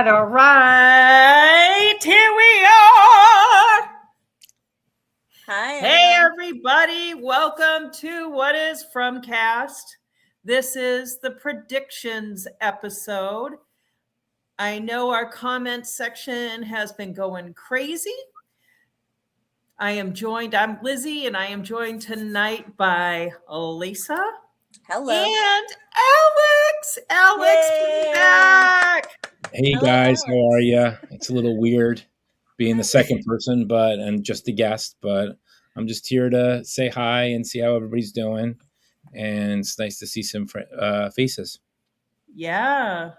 All right. Here we are. Hi. Hey, everybody. Welcome to What is From Cast. This is the Predictions episode. I know our comment section has been going crazy. I'm Lizzie, and I am joined tonight by Lisa. Hello. And Alex. Alex is back. Hey guys, how are you? It's a little weird being the second person, and just the guest, but I'm just here to say hi and see how everybody's doing. And it's nice to see some faces. Yeah.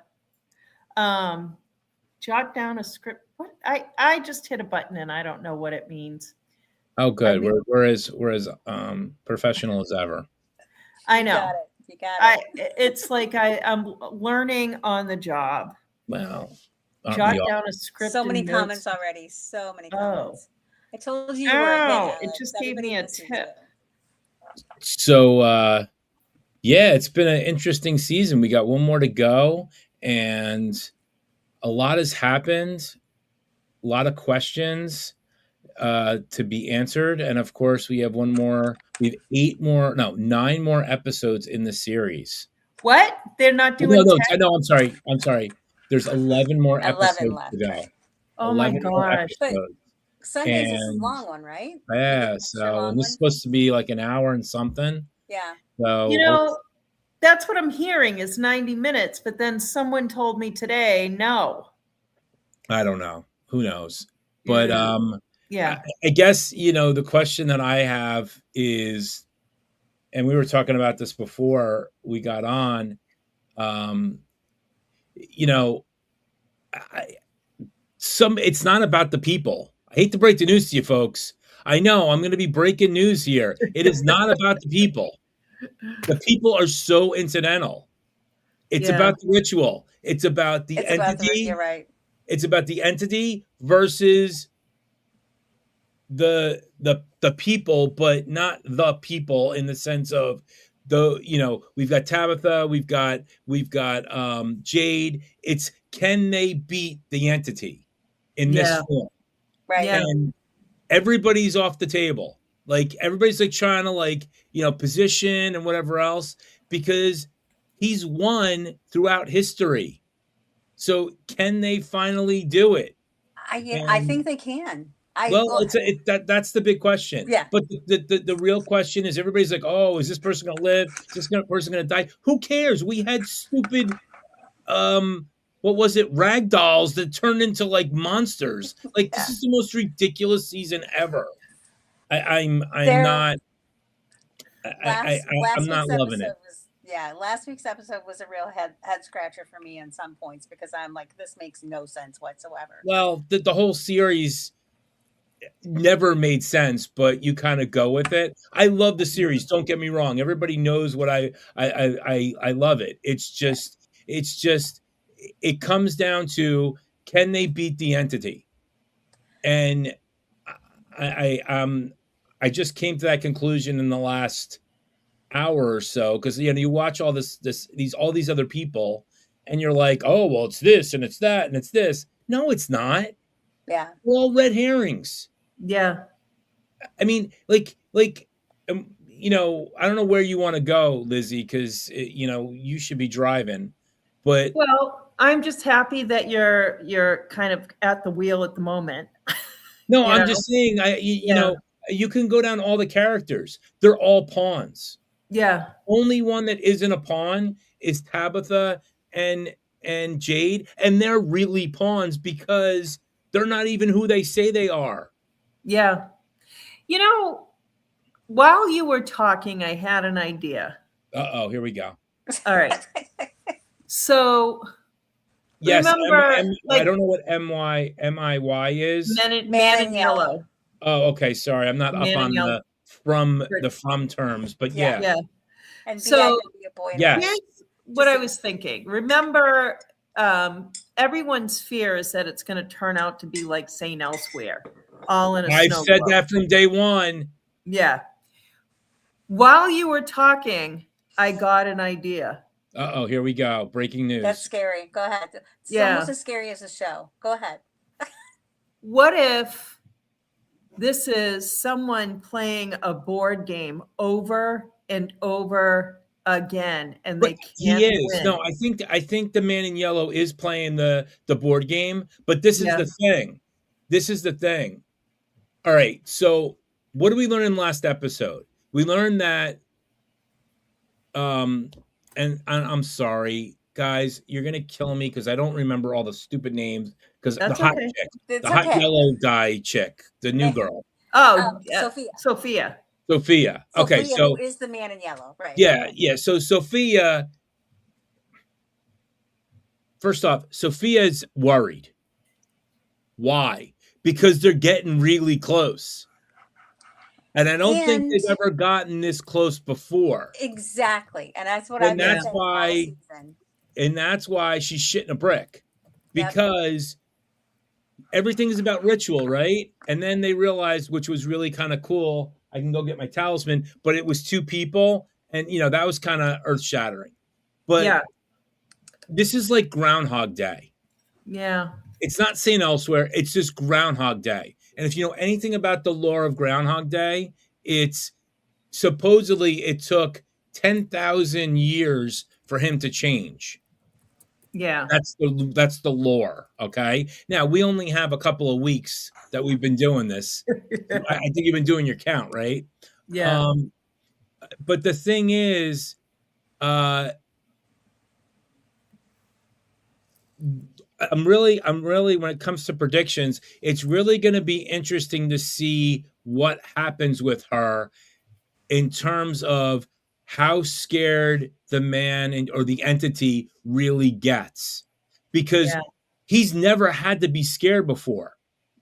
Jot down a script. What? I just hit a button and I don't know what it means. Oh, good. We're as professional as ever. I know. You got it. It's like I'm learning on the job. Well, jot down a script. So many comments already. So many comments. I told you. It just gave me a tip. So, yeah, it's been an interesting season. We got one more to go, and a lot has happened. A lot of questions to be answered, and of course, we have one more. We have 9 more episodes in the series. What? They're not doing? No. I'm sorry. There's 11 more episodes left, to go. right. Oh my gosh! But Sundays is a long one, right? Yeah. So this is supposed to be like an hour and something. Yeah. So that's what I'm hearing is 90 minutes. But then someone told me today, no. I don't know. Who knows? But yeah. I guess the question that I have is, and we were talking about this before we got on. It's not about the people. I hate to break the news to you folks. I know I'm going to be breaking news here. It is not about the people. The people are so incidental. It's about the ritual. It's about the entity. You're right. It's about the entity versus the people, but not the people in the sense of we've got Tabitha, we've got Jade. It's can they beat the entity in this form? Right. Yeah. And everybody's off the table. Like everybody's like trying to position and whatever else because he's won throughout history. So can they finally do it? I think they can. That's the big question. Yeah. But the real question is everybody's like, oh, is this person going to live? Is this person going to die? Who cares? We had stupid, what was it? Rag dolls that turned into like monsters. Like this is the most ridiculous season ever. I'm not loving it. Last week's episode was a real head scratcher for me in some points because I'm like, this makes no sense whatsoever. Well, the whole series never made sense, but you kind of go with it. I love the series. Don't get me wrong. Everybody knows what I love it. It's just it comes down to can they beat the entity? And I just came to that conclusion in the last hour or so because you watch all all these other people and you're like, oh well, it's this and it's that and it's this. No, it's not. Yeah, all red herrings. Yeah, I mean, I don't know where you want to go, Lizzie, because you should be driving. But I'm just happy that you're kind of at the wheel at the moment. No, I'm just saying, you can go down all the characters. They're all pawns. Yeah. Only one that isn't a pawn is Tabitha and Jade, and they're really pawns because they're not even who they say they are. Yeah. While you were talking, I had an idea. Uh-oh, here we go. All right. So yes, remember, I don't know what MIY is. Man in yellow. Oh, okay. Sorry, I'm not up on the from terms, but yeah. Yeah. And so yes. Here's what I was thinking. Remember, everyone's fear is that it's going to turn out to be like St. Elsewhere, all in a I've snow said globe. that from day one. Yeah. While you were talking, I got an idea. Uh-oh, here we go. Breaking news. That's scary. Go ahead. It's Yeah. almost as scary as the show. Go ahead. What if this is someone playing a board game over and over again, and they He can't is. win? No, I think the man in yellow is playing the board game, but this is Yeah. the thing. This is the thing. All right. So what did we learn in the last episode? We learned that and I'm sorry, guys, you're gonna kill me because I don't remember all the stupid names. Because the That's hot okay. chick, It's the hot okay. yellow guy chick, the new girl, Oh, Sophia. Sophia. Sophia. Okay, Sophia, so who is the man in yellow, right? yeah. So Sophia, first off, Sophia's worried. Why? Because they're getting really close. And I don't think And- they've ever gotten this close before. Exactly. And that's what And I've been that's saying why- all season. And that's why she's shitting a brick. Yep. Because everything is about ritual, right? And then they realized, which was really kind of cool, I can go get my talisman, but it was two people. And, that was kind of earth shattering. But Yeah. this is like Groundhog Day. Yeah. It's not St. Elsewhere. It's just Groundhog Day. And if you know anything about the lore of Groundhog Day, it's supposedly it took 10,000 years for him to change. Yeah. That's the lore. Okay. Now we only have a couple of weeks that we've been doing this. I think you've been doing your count, right? Yeah. But the thing is, I'm really, when it comes to predictions, it's really going to be interesting to see what happens with her in terms of how scared the man or the entity really gets, because he's never had to be scared before.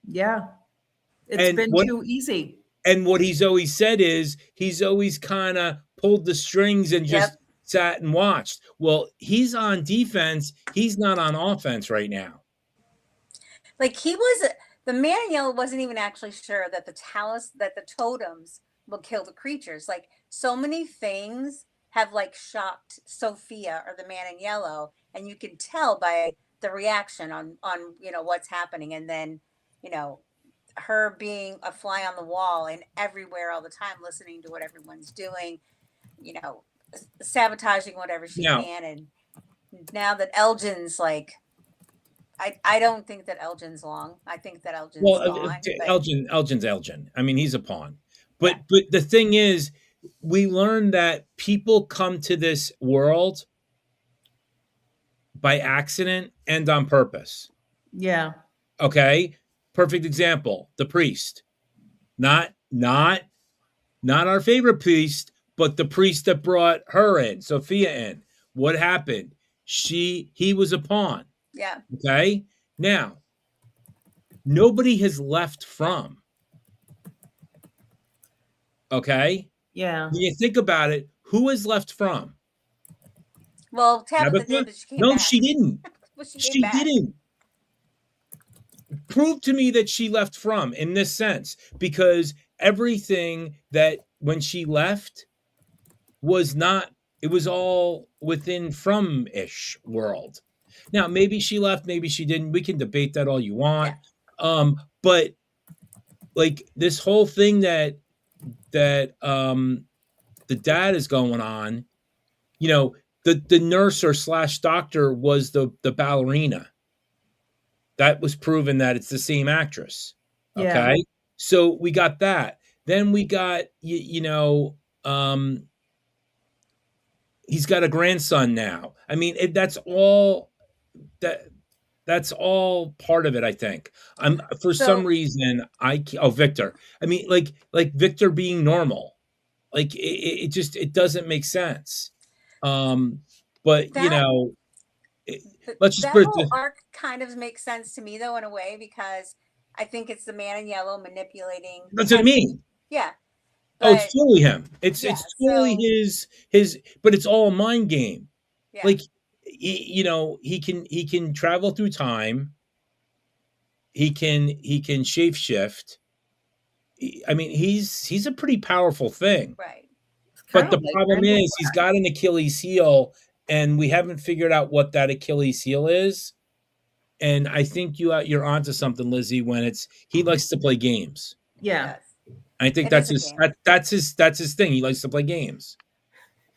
Yeah. It's been too easy. And what he's always said is he's always kind of pulled the strings and just sat and watched. Well, he's on defense. He's not on offense right now. Like the man in yellow wasn't even actually sure that the totems will kill the creatures. Like so many things have like shocked Sophia or the man in yellow, and you can tell by the reaction on what's happening, and then her being a fly on the wall and everywhere all the time, listening to what everyone's doing, sabotaging whatever she can. And now that Elgin's like, I don't think that Elgin's long. I think that Elgin's gone. Elgin's Elgin. I mean, he's a pawn. But the thing is, we learned that people come to this world by accident and on purpose. Yeah. Okay. Perfect example. The priest. Not our favorite priest, but the priest that brought her in, Sophia in. What happened? He was a pawn. Yeah. Okay. Now, nobody has left from. Okay. Yeah. When you think about it, who has left from? Well, Tabitha did, but she came back. She didn't. Well, she didn't. Prove to me that she left from in this sense, because everything that when she left was not, it was all within from-ish world. Now, maybe she left, maybe she didn't. We can debate that all you want. Yeah. But like this whole thing that the dad is going on, the nurse or / doctor was the ballerina. That was proven that it's the same actress. Okay. Yeah. So we got that. Then we got, he's got a grandson now. I mean, that's all part of it, I think. Some reason Victor. I mean, like Victor being normal. Like it doesn't make sense. But that whole arc kind of makes sense to me, though, in a way, because I think it's the man in yellow manipulating. That's what I mean. Yeah. But, it's totally him. It's totally his. But it's all a mind game. Yeah. Like he can travel through time. He can shapeshift. I mean, he's a pretty powerful thing. Right. But the problem is he's got an Achilles heel and we haven't figured out what that Achilles heel is. And I think you're onto something, Lizzie, when he likes to play games. Yeah. Yes. I think It that's is a his game. that's his thing. He likes to play games.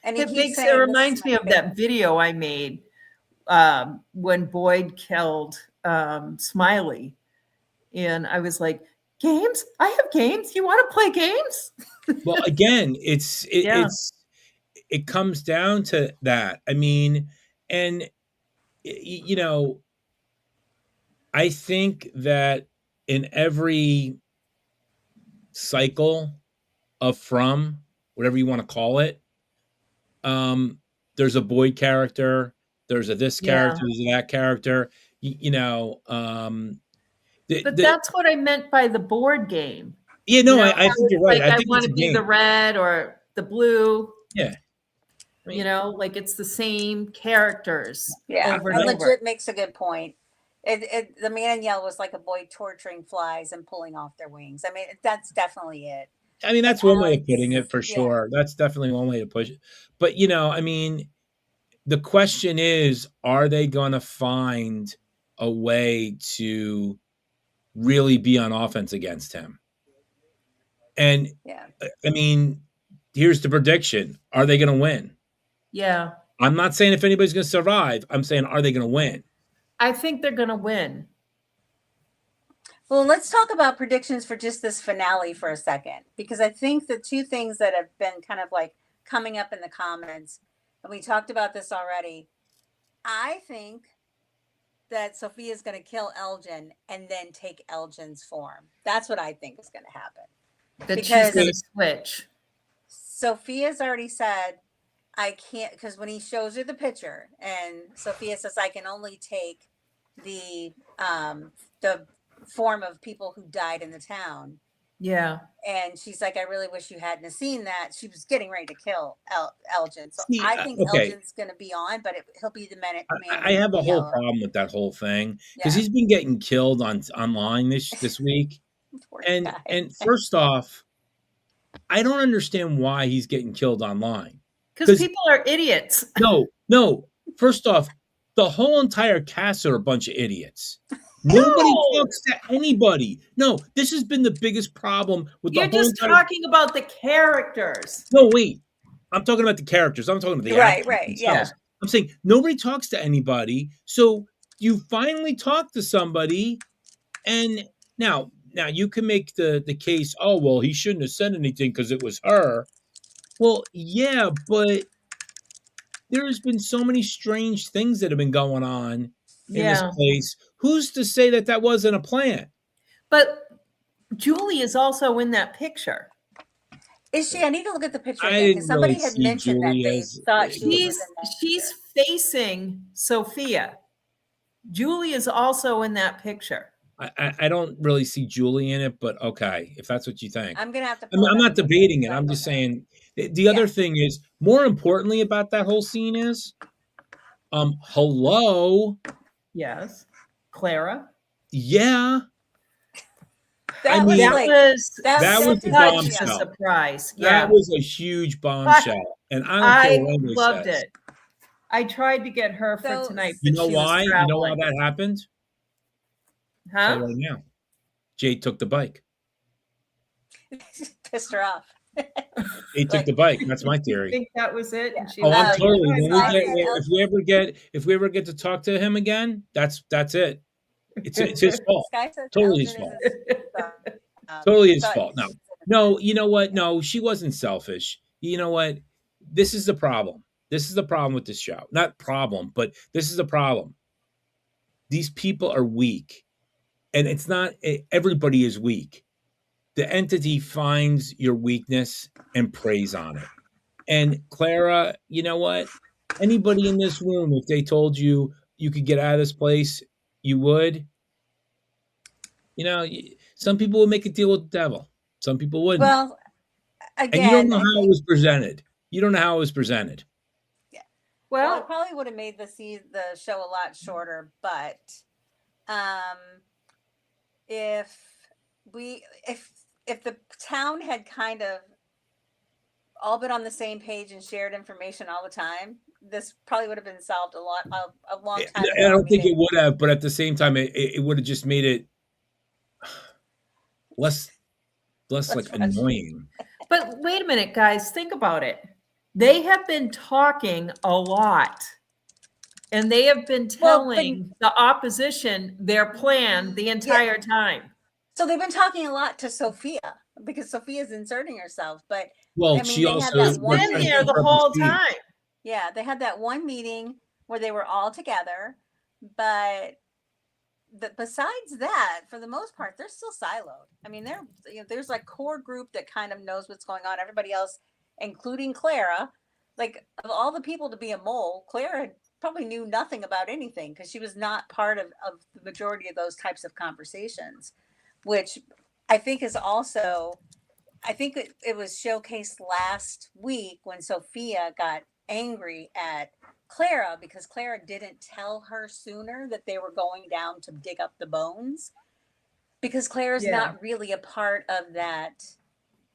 And he It keeps it saying, "This is reminds my me of favorite." that video I made when Boyd killed Smiley. And I was like, games? I have games. You want to play games? Well, again, Yeah. it comes down to that. I mean, and you know, I think that in every cycle of From, whatever you want to call it, there's a Boyd character, there's a this Yeah. character, there's a that character. But that's what I meant by the board game. Yeah, no, You know, I think you're right. like I I think want it's to a be the game. red or the blue. Yeah. I mean, You know, like it's the same characters Yeah, over and and over. legit makes a good point. The man yell was like a boy torturing flies and pulling off their wings. I mean, that's definitely it. I mean, that's And one way of putting Alex, it for yeah, sure. That's definitely one way to push it. But I mean, the question is, are they going to find a way to really be on offense against him? And yeah. I mean, here's the prediction. Are they going to win? Yeah. I'm not saying if anybody's going to survive. I'm saying, are they going to win? I think they're going to win. Well, let's talk about predictions for just this finale for a second, because I think the two things that have been kind of like coming up in the comments, and we talked about this already. I think that Sophia's going to kill Elgin and then take Elgin's form. That's what I think is going to happen. That she's Because going to switch. Sophia's already said, I can't, because when he shows her the picture and Sophia says, I can only take the form of people who died in the town. Yeah. And she's like, I really wish you hadn't have seen that. She was getting ready to kill Elgin. So See, I think okay. Elgin's going to be on, but he'll be the man. I have a whole problem with that whole thing because Yeah. he's been getting killed online this week. Poor And guy. first off, I don't understand why he's getting killed online. Because people are idiots. No. First off, the whole entire cast are a bunch of idiots. Nobody talks to anybody. No, this has been the biggest problem with You're the whole just talking about the characters. No, wait. I'm talking about the characters. I'm talking about the actors themselves. Yeah. I'm saying nobody talks to anybody. So you finally talk to somebody, and now you can make the case, oh, well, he shouldn't have said anything because it was her. Well, yeah, but there's been so many strange things that have been going on in this place. Who's to say that that wasn't a plan? But Julie is also in that picture. Is she? I need to look at the picture I again because didn't somebody really had see mentioned Julie that they as- thought she was in that She's picture. facing Sophia. Julie is also in that picture. I don't really see Julie in it, but okay, if that's what you think. I'm gonna have to. I mean, I'm not debating it. because I I'm don't just know. saying the other thing is, more importantly about that whole scene is, hello, Yes. Clara. yeah, That I was mean, like that was that's a a bombshell. a surprise. That was a huge bombshell, and I don't care what anybody loved says. it. I tried to get her for So- tonight. You but know she was why? You know why traveling. that happened? Tell you Huh? right now, Jade took the bike. pissed her off. Jade took the bike. That's my I theory. think that was it. And she Oh, was I'm like, totally. you When guys we like get, it, if we ever get to talk to him again, that's it. It's his fault. Sky says Totally his Elgin fault. is Totally his thought fault. she's No, you know what? No, she wasn't selfish. You know what? This is the problem. This is the problem with this show. Not problem, but this is the problem. These people are weak. And it's not everybody is weak. The entity finds your weakness and preys on it. And Clara, you know what? Anybody in this room, if they told you you could get out of this place, you would. You know, some people would make a deal with the devil. Some people wouldn't. Well, again, and you don't know how it was presented. You don't know how it was presented. Well, well, it probably would have made the show a lot shorter, but if the town had kind of all been on the same page and shared information all the time, this probably would have been solved a long time ago. I don't think it would have, but at the same time, it would have just made it less like annoying. But wait a minute, guys, think about it. They have been talking a lot, and they have been telling the opposition their plan the entire time. So they've been talking a lot to Sophia because Sophia's inserting herself, but Well, I mean, she they also had that one been here the whole time. Yeah, they had that one meeting where they were all together, but besides that, for the most part, they're still siloed. I mean, there's like core group that kind of knows what's going on. Everybody else, including Clara, like of all the people to be a mole, Clara probably knew nothing about anything because she was not part of the majority of those types of conversations, which I think is also, I think it was showcased last week when Sophia got angry at Clara because Clara didn't tell her sooner that they were going down to dig up the bones, because Clara's not really a part of that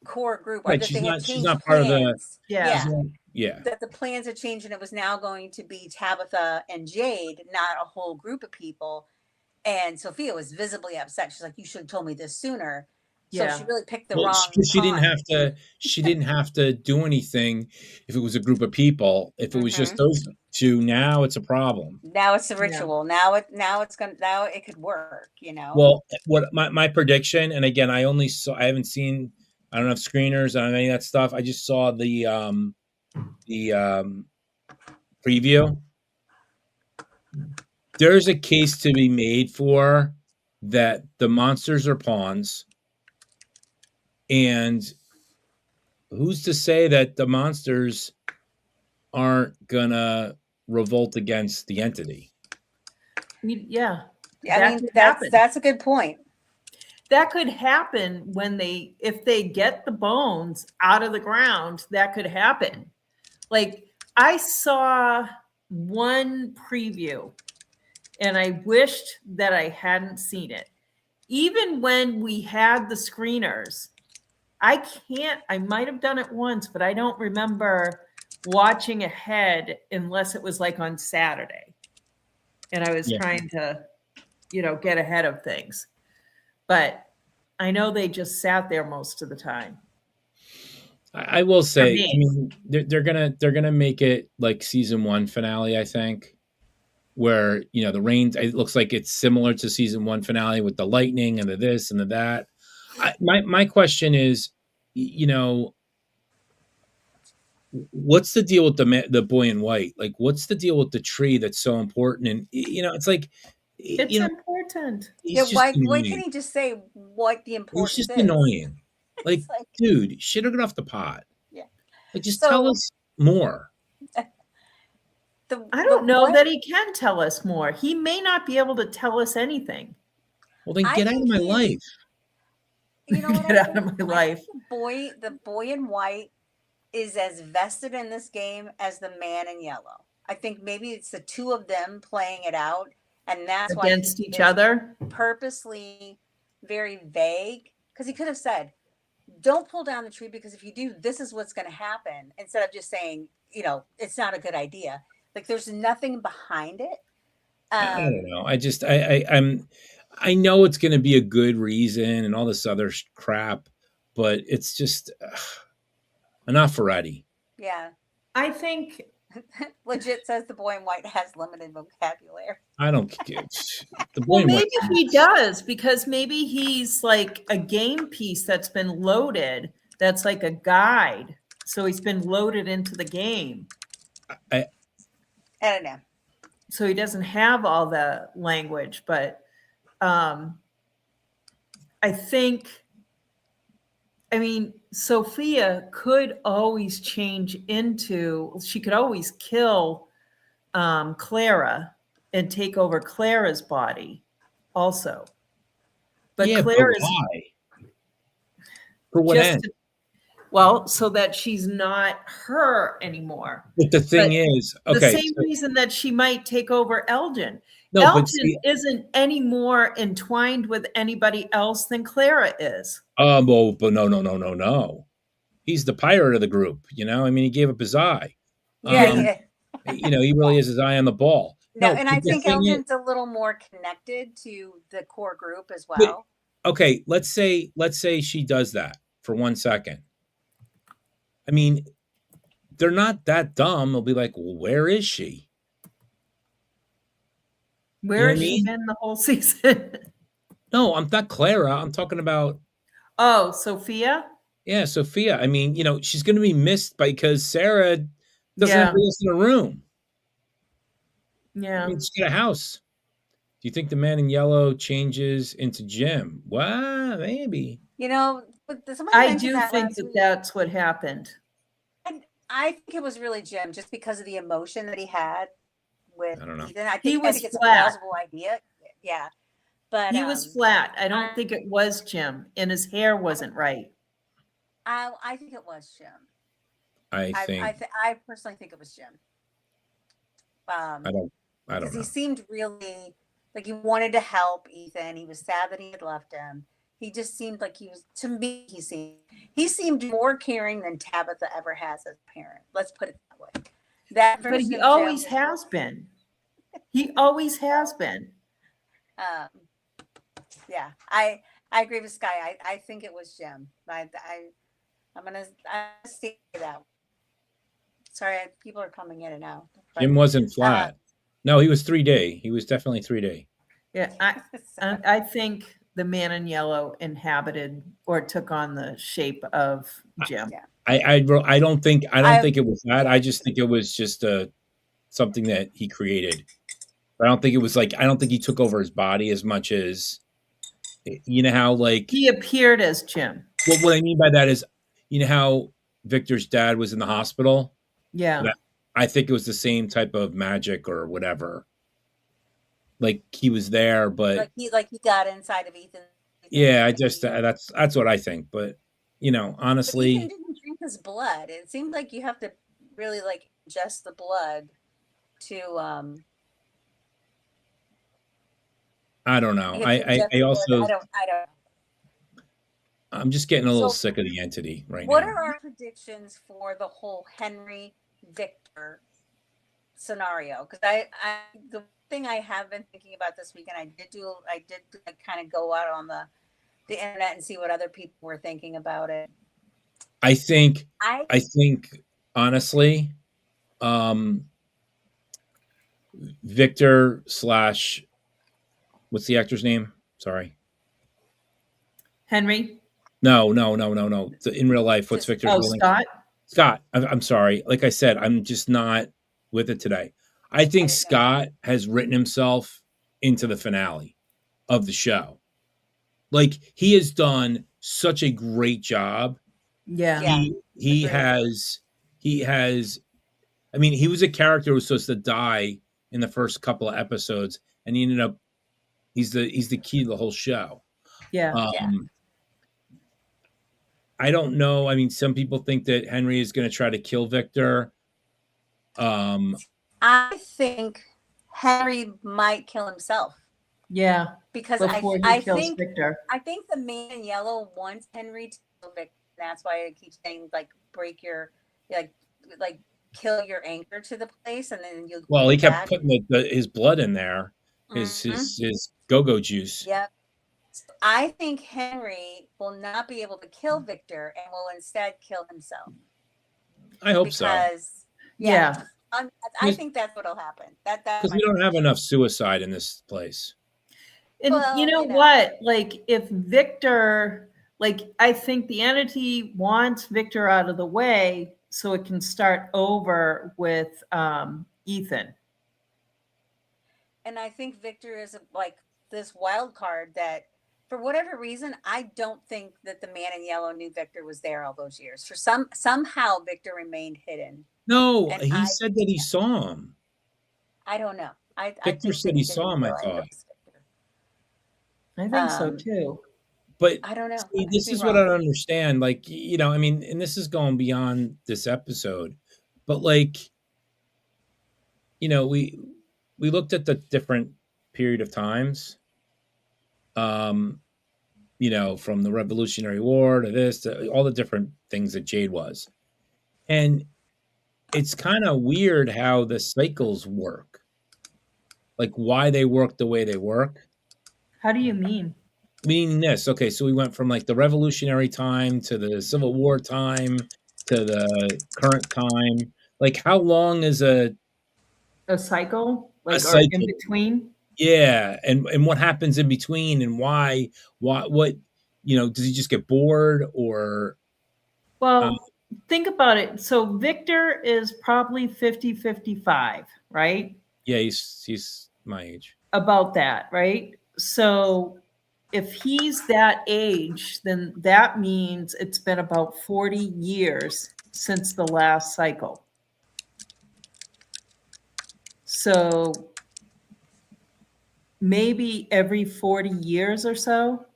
core group, or right, that she's they had not, changed she's not plans. part of the Yeah. That the plans had changed and it was now going to be Tabitha and Jade, not a whole group of people. And Sophia was visibly upset. She's like, you should have told me this sooner. So she really picked the wrong she didn't have to she didn't have to do anything if it was a group of people. If it was just those two, now it's a problem. Now it's a ritual. Now it could work, you know. Well, what my prediction, and again, I haven't seen, I don't have screeners, I don't have any of that stuff. I just saw the preview. There's a case to be made for that the monsters are pawns. And who's to say that the monsters aren't gonna revolt against the entity? Yeah. I mean, that's a good point. That could happen if they get the bones out of the ground, that could happen. Like, I saw one preview and I wished that I hadn't seen it. Even when we had the screeners, I might have done it once, but I don't remember watching ahead unless it was like on Saturday. And I was trying to, get ahead of things. But I know they just sat there most of the time. I will say, I mean, they're gonna make it like season 1 finale, I think, where the rain. It looks like it's similar to season 1 finale with the lightning and the this and the that. My question is, what's the deal with the boy in white? Like, what's the deal with the tree that's so important? And it's like, it's important. Why can't he just say what the importance is? It's just annoying. Like, dude, shit will get off the pot. Yeah. Like, just tell us more. I don't know that he can tell us more. He may not be able to tell us anything. Well, then get out of my life. You know what? Get out of my life. The boy in white is as vested in this game as the man in yellow. I think maybe it's the two of them playing it out, and that's why against each other, purposely very vague, because he could have said, "Don't pull down the tree because if you do, this is what's going to happen," instead of just saying, it's not a good idea. Like, there's nothing behind it. I don't know. I know it's going to be a good reason and all this other crap, but it's just enough already. Yeah. I think legit says the boy in white has limited vocabulary. I don't get the boy in white. Maybe he does, because maybe he's like a game piece that's been loaded. That's like a guide. So he's been loaded into the game. I don't know. So he doesn't have all the language, but I think, Sophia could always change she could always kill Clara and take over Clara's body also. But Clara's, but why? For what end? So that she's not her anymore. But the thing is, the same reason that she might take over Elgin. No, Elgin isn't any more entwined with anybody else than Clara is. But no. he's the pirate of the group. I mean, he gave up his eye. Yeah, Um, yeah. he really has his eye on the ball. No, No, and but I the think thing is, Elgin's a little more connected to the core group as but, well. okay, let's say she does that for 1 second. I mean, they're not that dumb. They'll be like, well, where is she? You Where know what I has she mean? been the whole season? No, I'm not Clara. I'm talking about, Oh, Sophia? yeah, Sophia. I mean, she's going to be missed because Sarah doesn't have Yeah, to else in a room. I yeah. mean, she's got a house. Do you think the man in yellow changes into Jim? Well, maybe. But somebody I mentioned do that think last that week. that's what happened. And I think it was really Jim, just because of the emotion that he had with I don't know. Ethan. He I was think it's a flat. plausible idea. Yeah. But He was flat. I don't I think it was Jim, and his hair wasn't right. I think it was Jim. I think I personally think it was Jim. I don't Because he know. seemed really like he wanted to help Ethan. He was sad that he had left him. He just seemed like to me, he seemed more caring than Tabitha ever has as a parent. Let's put it that way. That But version he of Jim always was has been. He always has been. um, yeah, I agree with Sky. I think it was Jim. I'm gonna say that. Sorry, people are coming in and out. But, Jim wasn't flat. No, he was 3D. He was definitely 3D. Yeah, I think the man in yellow inhabited or took on the shape of Jim. Yeah. I don't think it was that. I just think it was just something that he created. I don't think it was like, I don't think he took over his body as much as, how like, He appeared as Jim. what I mean by that is, how Victor's dad was in the hospital. Yeah. I think it was the same type of magic or whatever. Like he was there, but he got inside of Ethan. yeah, that's what I think. But honestly, but Ethan didn't drink his blood. It seemed like you have to really ingest the blood to I don't know. I also I don't I'm just getting a little So, sick of the entity right what now. are our predictions for the whole Henry Victor scenario? Because the thing I have been thinking about this weekend, I did kind of go out on the internet and see what other people were thinking about it. I think honestly, Victor slash what's the actor's name? Sorry. Henry? No. In real life, what's Victor's real name? Scott? Scott. I'm sorry. Like I said, I'm just not with it today. I think Scott has written himself into the finale of the show. Like he has done such a great job. Yeah. He has I mean, he was a character who was supposed to die in the first couple of episodes, and he ended up he's the key to the whole show. Yeah. I don't know. I mean, some people think that Henry is going to try to kill Victor. I think Henry might kill himself. Yeah. Because before he kills Victor. I think the man in yellow wants Henry to kill Victor. That's why I keep saying break your kill your anchor to the place, and then you'll. Well, he kept putting his blood in there, his go-go juice. Yep. I think Henry will not be able to kill Victor and will instead kill himself. I hope so. Yeah. I think that's what'll happen. Because we don't have enough suicide in this place. And you know what? Like if Victor, I think the entity wants Victor out of the way so it can start over with Ethan. And I think Victor is this wild card that, for whatever reason, I don't think that the man in yellow knew Victor was there all those years. For somehow Victor remained hidden. No, he said that he saw him. I don't know. Victor said he saw him, I thought. I think so too. But I don't know. See, this is what I don't understand. I mean, and this is going beyond this episode, but we looked at the different period of times. from the Revolutionary War to this, to all the different things that Jade was. And it's kind of weird how the cycles work, like why they work the way they work. How do you mean? Meaning this, okay, so we went from like the Revolutionary time to the Civil War time to the current time. Like, how long is a cycle? Like, or cycle? in between? Yeah, and what happens in between, and why what does he just get bored, or Well, think about it. So Victor is probably 50-55, right? yeah, he's my age. About that, right? So if he's that age, then that means it's been about 40 years since the last cycle. So maybe every 40 years or so.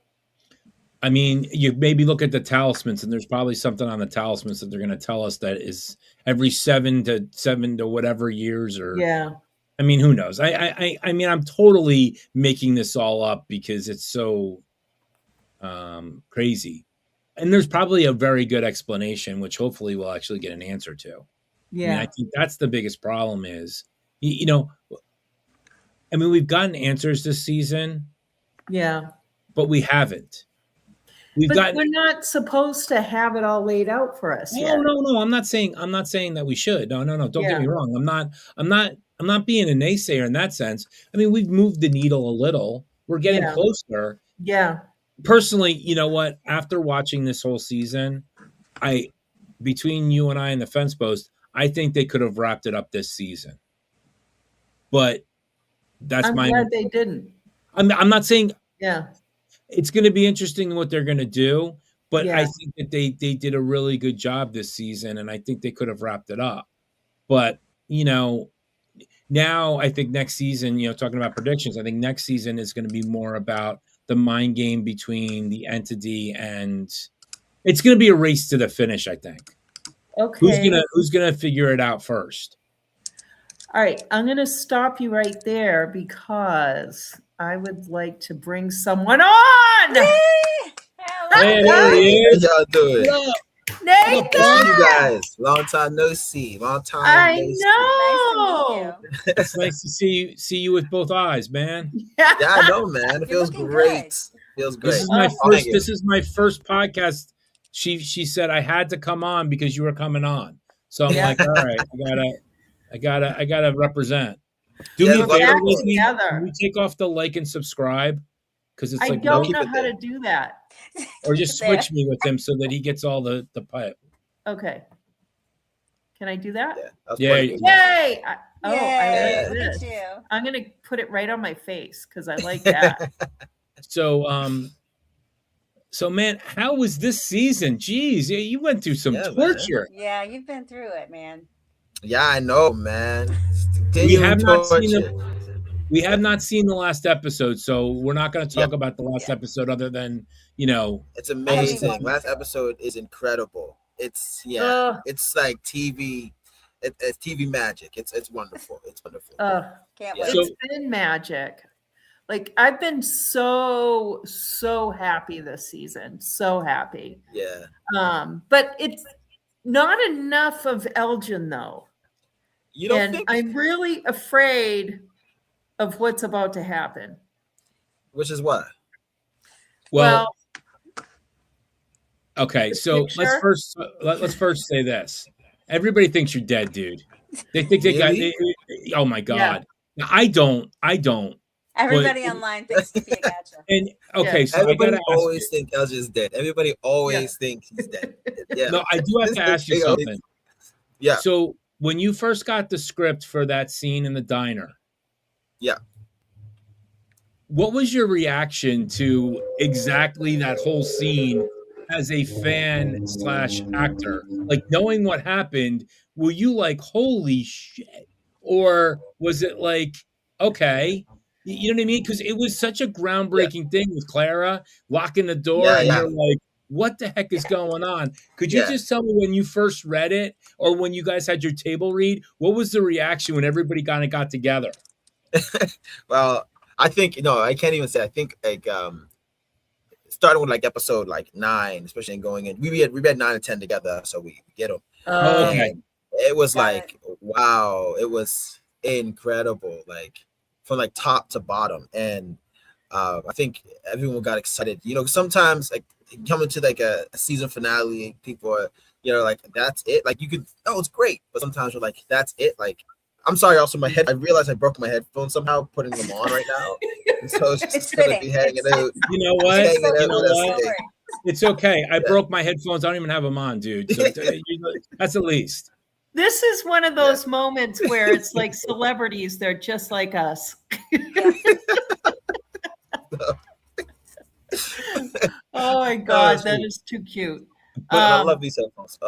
I mean, you maybe look at the talismans, and there's probably something on the talismans that they're going to tell us that is every 7 to whatever years, or Yeah. I mean, who knows? I mean, I'm totally making this all up because it's so crazy, and there's probably a very good explanation, which hopefully we'll actually get an answer to. Yeah. I mean, I think that's the biggest problem is, I mean, we've gotten answers this season. Yeah. But we haven't. But we're not supposed to have it all laid out for us yet. No. I'm not saying that we should. No. Don't get me wrong. I'm not being a naysayer in that sense. I mean, we've moved the needle a little. We're getting closer. Yeah. Personally, you know what? After watching this whole season, between you and I and the fence post, I think they could have wrapped it up this season. But I'm glad they didn't. I'm not saying. Yeah. It's going to be interesting what they're going to do, but I think that they did a really good job this season, and I think they could have wrapped it up. But, now I think next season, talking about predictions, I think next season is going to be more about the mind game between the entity, and it's going to be a race to the finish, I think. Okay. Who's going to figure it out first? All right, I'm going to stop you right there because I would like to bring someone on. Hey, there he is. How y'all doing? Nathan! You guys, long time no see. Long time. I Nice to meet you. It's nice to see you with both eyes, man. Yeah, I know, man. It You're feels looking great. good. Feels great. This is my first podcast. She said I had to come on because you were coming on. So I'm like, all right, I gotta represent. Do me a favor, Lizzie. Can we take off the like and subscribe? Because it's I like don't know how to do that. Or just switch me with him so that he gets all the pipe. Okay. Can I do that? Yeah. Yay! I like Look this. at you. I'm gonna put it right on my face because I like that. So man, how was this season? Jeez, you went through some torture. Man. Yeah, you've been through it, man. Yeah, I know, man. We have not seen the last episode, so we're not going to talk about the last episode other than, it's amazing. Last episode is incredible. It's it's like TV. It's TV magic. It's wonderful. It's wonderful. Can't wait. It's been magic. Like, I've been so happy this season. So happy. Yeah. But it's not enough of Elgin, though. You don't and think? I'm really afraid of what's about to happen. Which is what? Well, okay. So let's first say this. Everybody thinks you're dead, dude. They think Really? oh my God. Yeah. I don't. Everybody online thinks to be a gotcha. And okay, so everybody I gotta always think Elgin's dead. Everybody always thinks he's dead. Yeah. No, I do have to ask you something. Yeah. So when you first got the script for that scene in the diner, what was your reaction to exactly that whole scene as a fan / actor? Like, knowing what happened, were you like, holy shit? Or was it like, okay, you know what I mean? Because it was such a groundbreaking thing with Clara locking the door and you're like, what the heck is going on? Could you just tell me when you first read it or when you guys had your table read, what was the reaction when everybody kind of got together? Well, I think, I can't even say. I think like starting with like episode like 9, especially going in. We read 9 and 10 together, so we get them. Okay. It was Got like wow, it was incredible, like from like top to bottom. And I think everyone got excited. You know, sometimes like coming to like a season finale, people are, you know, like that's it. Like you could, oh, it's great, but sometimes you're like, that's it. Like, I'm sorry. Also, my head. I realized I broke my headphones somehow putting them on right now, and so it's just gonna be hanging out. You know what? Hanging out You know with us what? today. It's okay. I broke my headphones. I don't even have them on, dude. So that's the least. This is one of those moments where it's like celebrities, they're just like us. Oh my God, that is too cute. I love these headphones.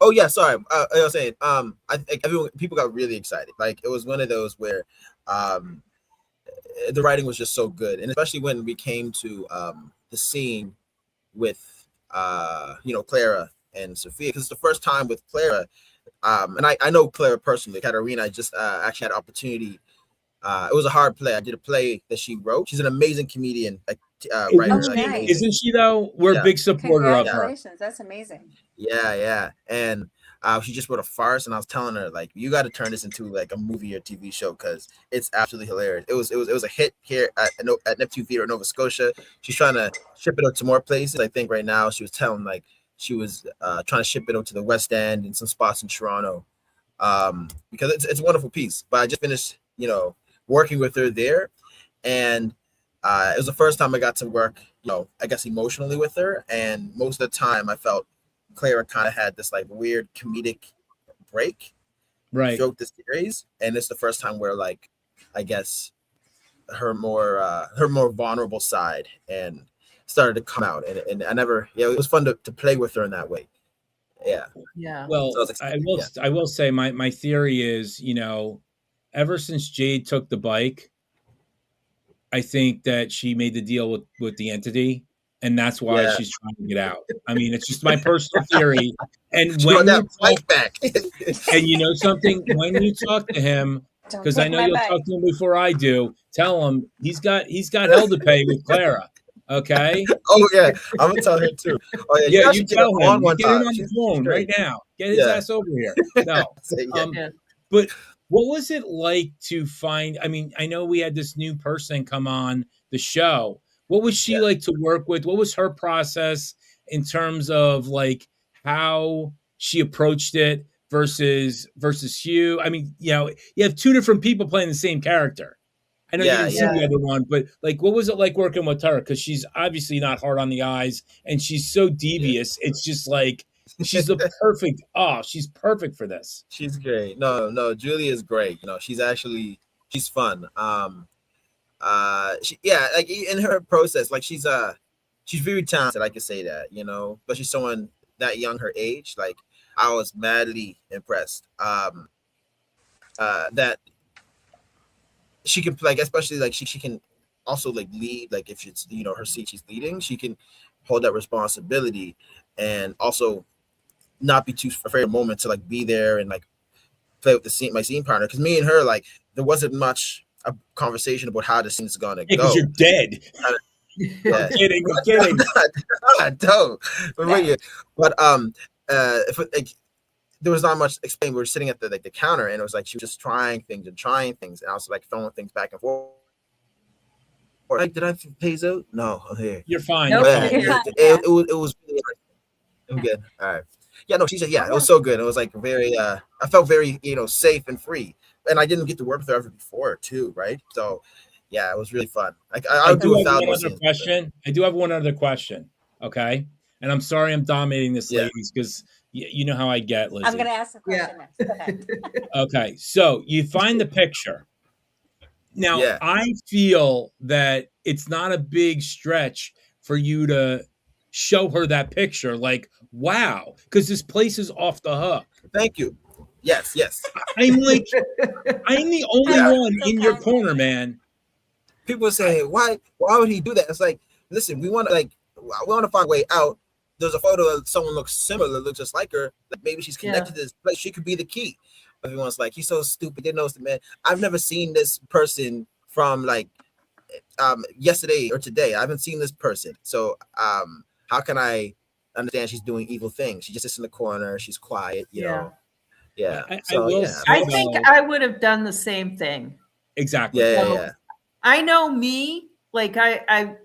Oh yeah, sorry. I was saying, I think people got really excited. Like it was one of those where, the writing was just so good, and especially when we came to the scene with you know, Clara and Sophia, because it's the first time with Clara. And I know Clara personally. Katarina, I just actually had an opportunity. It was a hard play. I did a play that she wrote. She's an amazing comedian, writer. Isn't she though? We're a big supporter of her. Congratulations, that's amazing. Yeah. And she just wrote a farce, and I was telling her like, you got to turn this into like a movie or TV show because it's absolutely hilarious. It was a hit here at Neptune Theater in Nova Scotia. She's trying to ship it out to more places. I think right now she was telling like she was trying to ship it out to the West End and some spots in Toronto, because it's a wonderful piece. But I just finished, you know, working with her there, and it was the first time I got to work, you know, I guess emotionally with her. And most of the time I felt Clara kind of had this like weird comedic break throughout the series, and it's the first time where like I guess her more vulnerable side and started to come out, and I never, it was fun to play with her in that way. Yeah. Well, so I will say my theory is, you know, ever since Jade took the bike, I think that she made the deal with the entity, and that's why she's trying to get out. I mean, it's just my personal theory. And when you talk back, and you know something, when you talk to him, because I know you'll talk to him before I do, tell him he's got hell to pay with Clara. Okay. Oh yeah, I'm gonna tell her too. Oh yeah, you tell him. Get him on the phone right now. Get his ass over here. No. But what was it like to find? I mean, I know we had this new person come on the show. What was she like to work with? What was her process in terms of like how she approached it versus you? I mean, you know, you have two different people playing the same character. I know you didn't see the other one, but like, what was it like working with her? Because she's obviously not hard on the eyes, and she's so devious. It's just like she's the perfect. She's perfect for this. She's great. No, Julie is great. You know, she's fun. Like in her process, like she's very talented. I can say that. You know, but she's someone that young, her age. Like I was madly impressed. That she can like, especially like she can also like lead, like if it's, you know, her seat she's leading, she can hold that responsibility and also not be too afraid of a moment to like be there and like play with my scene partner. Because me and her, like there wasn't much a conversation about how the scene's gonna go. Because you're dead. I'm kidding. I don't. But if like there was not much explained. We were sitting at the counter, and it was like she was just trying things, and I was like throwing things back and forth. Like, did I phase out? No, I'm here. You're fine. Nope, it was really good. All right. Yeah, no, she said, it was so good. It was like very, I felt very, you know, safe and free. And I didn't get to work with her ever before too, right? So, yeah, it was really fun. I do have one other question. I do have one other question. Okay, and I'm sorry I'm dominating this, ladies, because you know how I get, Lizzie. I'm going to ask a question next. Go ahead. Okay, so you find the picture. Now, I feel that it's not a big stretch for you to show her that picture. Like, wow, because this place is off the hook. Thank you. Yes. I'm like, I'm the only one in your corner, man. People say, why would he do that? It's like, listen, we want to find a way out. There's a photo of someone looks similar, looks just like her. Like maybe she's connected to this place. She could be the key. Everyone's like, he's so stupid. They know the man. I've never seen this person from like yesterday or today. I haven't seen this person. So how can I understand she's doing evil things? She just sits in the corner. She's quiet, you know. Yeah. I will yeah. say, I think I would have done the same thing. exactly. Yeah. I know me, like I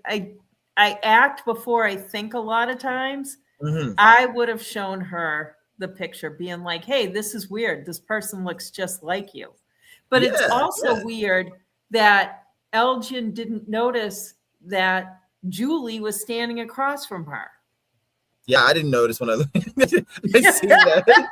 act before I think a lot of times. Mhm. I would have shown her the picture, being like, hey, this is weird. This person looks just like you. But it's Yeah, also yeah. weird that Elgin didn't notice that Julie was standing across from her. Yeah, I didn't notice when I seen that.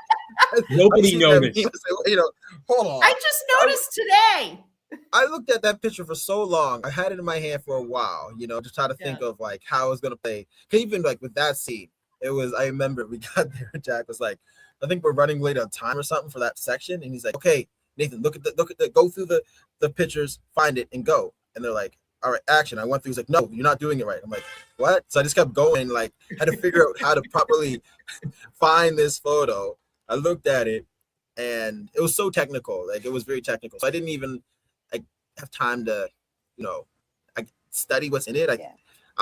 Nobody I seen noticed. That meme. You know, hold on. I just noticed today. I looked at that picture for so long. I had it in my hand for a while, you know, to try to think of like how I was gonna play. Cause even like with that scene, it was. I remember we got there. Jack was like, "I think we're running late on time or something for that section," and he's like, "Okay, Nathan, look at the go through the pictures, find it, and go." And they're like, "All right, action." I went through. He's like, "No, you're not doing it right." I'm like, "What?" So I just kept going, like, had to figure out how to properly find this photo. I looked at it, and it was so technical. Like it was very technical. So I didn't even have time to, you know, study what's in it. I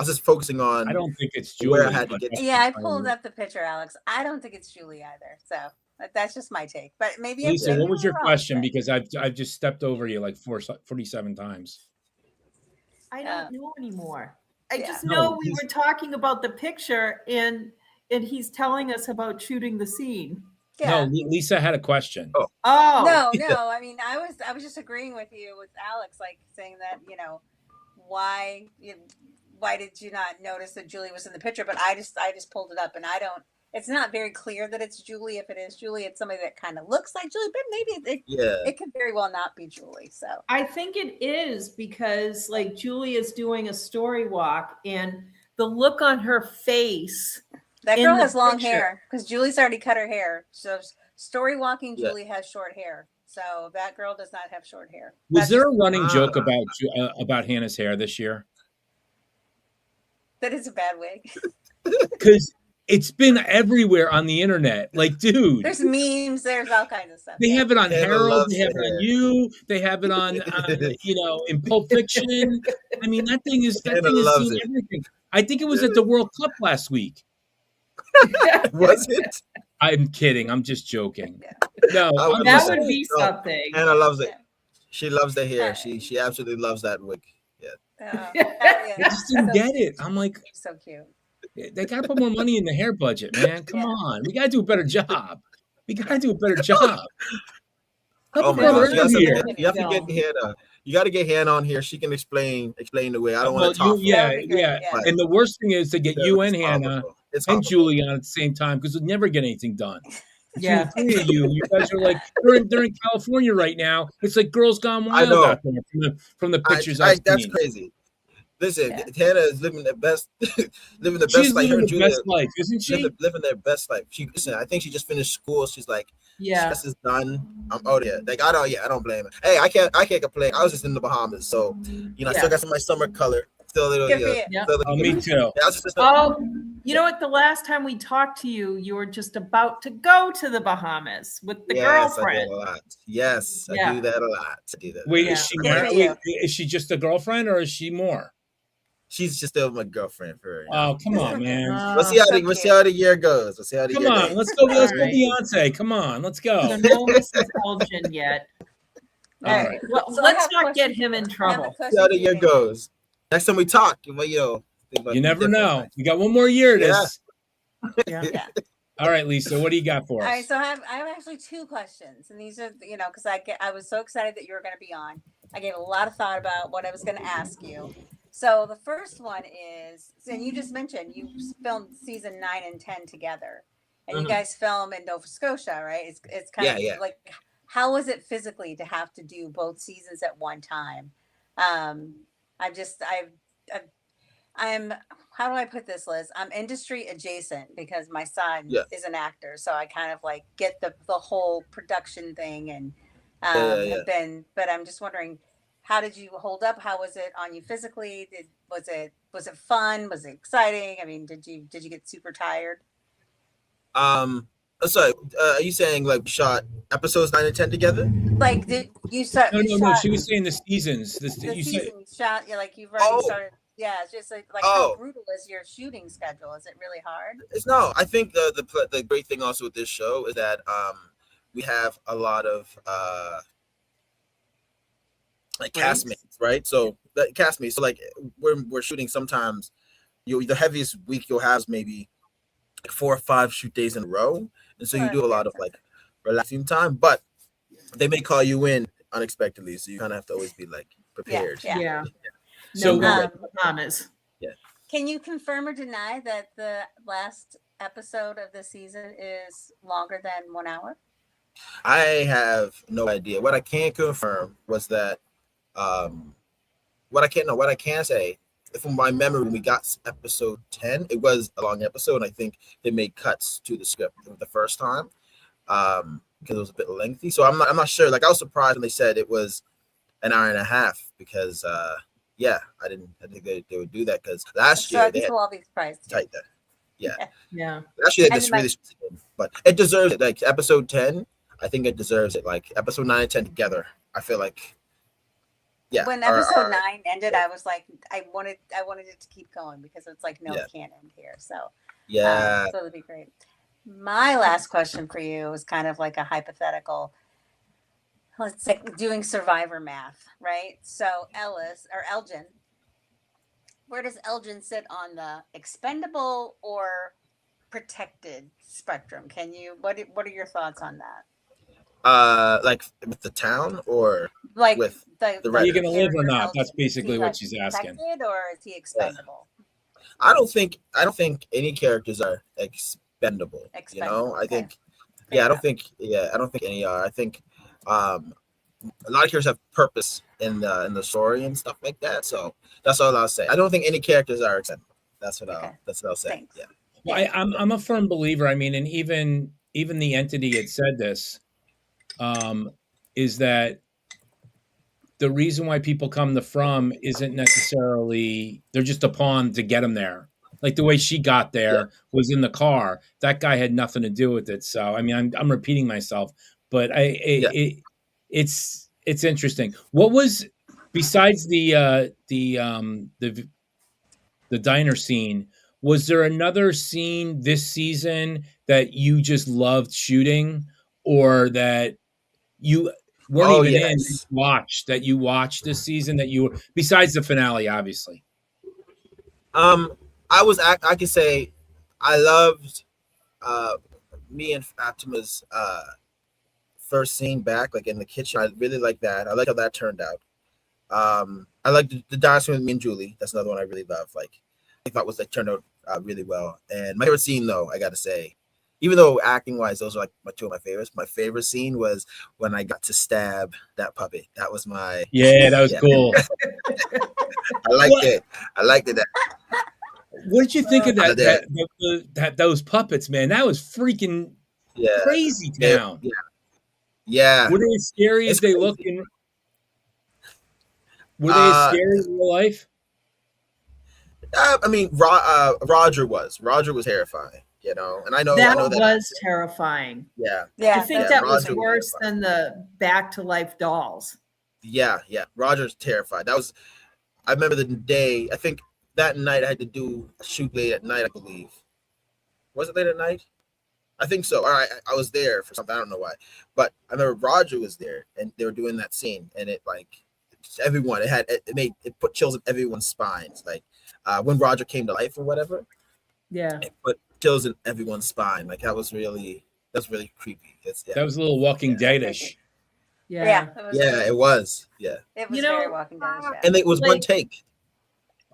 was just focusing on. I don't think it's Julie. Where I had to get. Yeah, I pulled up the picture, Alex. I don't think it's Julie either. So that's just my take. But maybe Lisa, maybe what was we're your wrong, question? but- Because I've just stepped over you like 47 times. I don't know anymore. I just No, know we were talking about the picture and he's telling us about shooting the scene. Yeah. No, Lisa had a question. Oh. No. I mean, I was just agreeing with you with Alex, like saying that, you know, why did you not notice that Julie was in the picture? But I just pulled it up, and it's not very clear that it's Julie. If it is Julie, it's somebody that kind of looks like Julie, but maybe it could very well not be Julie. So I think it is because like Julie is doing a story walk and the look on her face. That girl has long hair because Julie's already cut her hair. So story walking, Julie has short hair. So that girl does not have short hair. Was there a running joke about Hannah's hair this year? That is a bad wig. Because it's been everywhere on the internet. Like, dude. There's memes. There's all kinds of stuff. They have it on Hannah Harold. loves They have it on you. They have it on, you know, in Pulp Fiction. I mean, that thing is Hannah seen loves it. everything. I think it was at the World Cup last week. Was it? I'm kidding. I'm just joking. No, that would be something. Hannah loves it. She loves the hair. She absolutely loves that wig. I just didn't get it. I'm like, so cute. They got to put more money in the hair budget, man. Come on. We got to do a better job. We got to do a better job. Oh my gosh, you have to get Hannah. You got to get Hannah on here. She can explain the way. I don't want to talk. Yeah. And the worst thing is to get you and Hannah and Julie on at the same time because we'll never get anything done. Yeah, you guys are like they're in California right now. It's like Girls Gone Wild out there from the pictures I've that's seen. crazy. Listen, Hannah is living the best, living the She's best life. living the best life, isn't she? Living their best life. I think she just finished school. She's like, stress is done. I'm out here. Like I don't blame her. Hey, I can't complain. I was just in the Bahamas, so you know, I still got some of my summer color. Still a little. Me too. You know what? The last time we talked to you, you were just about to go to the Bahamas with the girlfriend. I do a lot. Yes, I do that a lot. Wait, is she married? Wait, is she just a girlfriend or is she more? She's just still my girlfriend for. Oh, come on, man. We'll see how the year goes. Come on, let's go. Let's go, Beyonce. Come on, let's go. So no Mrs. Elgin yet. All right. Well, let's not get him in trouble. See how the year goes. Next time we talk, you never know. We got one more year of this. Yeah. All right, Lisa, what do you got for us? All right, so I have actually two questions, and these are, you know, because I was so excited that you were going to be on. I gave a lot of thought about what I was going to ask you. So the first one is, and you just mentioned you filmed season 9 and 10 together, and you guys film in Nova Scotia, right? It's kind of like, how was it physically to have to do both seasons at one time? I'm how do I put this, Liz? I'm industry adjacent because my son is an actor, so I kind of like get the whole production thing, and but I'm just wondering, how did you hold up? How was it on you physically? Was it fun? Was it exciting? I mean, did you get super tired? Sorry, are you saying like we shot episodes 9 and 10 together? Like, did you start? No, You no, no. shot She was saying the seasons. the You said, season. You shot. You're like you've already Oh, started. Yeah, it's just like how oh, brutal is your shooting schedule? Is it really hard? it's no. I think the great thing also with this show is that we have a lot of like Breaks? castmates, right? So the castmates. So like we're shooting sometimes. The heaviest week you'll have is maybe 4 or 5 shoot days in a row, and so you Well, do a yeah, lot of like relaxing time. But they may call you in unexpectedly, so you kind of have to always be like prepared. Yeah. Yeah. So, No Um, dramas. Can you confirm or deny that the last episode of the season is longer than 1 hour? I have no idea. What I can confirm was that what I can say from my memory when we got episode 10, it was a long episode, and I think they made cuts to the script the first time because it was a bit lengthy. So I'm not sure. Like I was surprised when they said it was an hour and a half because yeah, I think they would do that because last So year I they guess had we'll all be surprised. tight that. Yeah. Yeah. Last year they And just then really, but it deserves it. Like episode 10, I think it deserves it. Like episode 9 and 10 together, I feel like, yeah. When episode 9 ended, I was like, I wanted it to keep going because it's like, no, Yeah. it can't end here. So Yeah. so it'd be great. My last question for you is kind of like a hypothetical. Let's say doing survivor math, right? So Elgin, where does Elgin sit on the expendable or protected spectrum? Can you what are your thoughts on that? Like with the town or Like with the are you Red. going to live or character not? Elgin, That's is he, basically what like, she's asking. protected or is he expendable? I don't think any characters are expendable. You know, I Okay. think Fair I don't think any are. I think a lot of characters have purpose in the story and stuff like that. So that's all I'll say. I don't think any characters are expendable. That's what I'll say. Thanks. Yeah. Well, I'm a firm believer. I mean, and even the entity had said this, is that the reason why people come to From isn't necessarily they're just a pawn to get them there. Like the way she got there was in the car. That guy had nothing to do with it. So I mean, I'm repeating myself, but it's interesting. What was besides the diner scene? Was there another scene this season that you just loved shooting, or that you weren't even in that you watched this season that you were besides the finale, obviously? I could say I loved me and Fatima's first scene back, like in the kitchen. I really like that. I like how that turned out. I like the dance with me and Julie. That's another one I really love. Like I thought was like turned out really well. And my favorite scene, though, I got to say, even though acting wise, those are like two of my favorites. My favorite scene was when I got to stab that puppet. That was my that was cool. I liked it. I liked it. What did you think of that those puppets, man? That was freaking crazy town. Yeah. Were they as scary as they look in? Were they as scary in real life? I mean, Roger was terrifying, you know, and I know that was terrifying. Yeah. I think that was Roger worse than the back to life dolls. Yeah. Roger's terrified. I remember the day. I think that night I had to do a shoot late at night. I believe. Was it late at night? I think so. All right, I was there for something. I don't know why, but I remember Roger was there, and they were doing that scene, and it like everyone. It put chills in everyone's spines. Like when Roger came to life or whatever. Yeah. It put chills in everyone's spine. Like that was really creepy. That was a little Walking Dead-ish. Yeah. It was. Yeah. It was very Walking Dead. Yeah. And it was like, one take.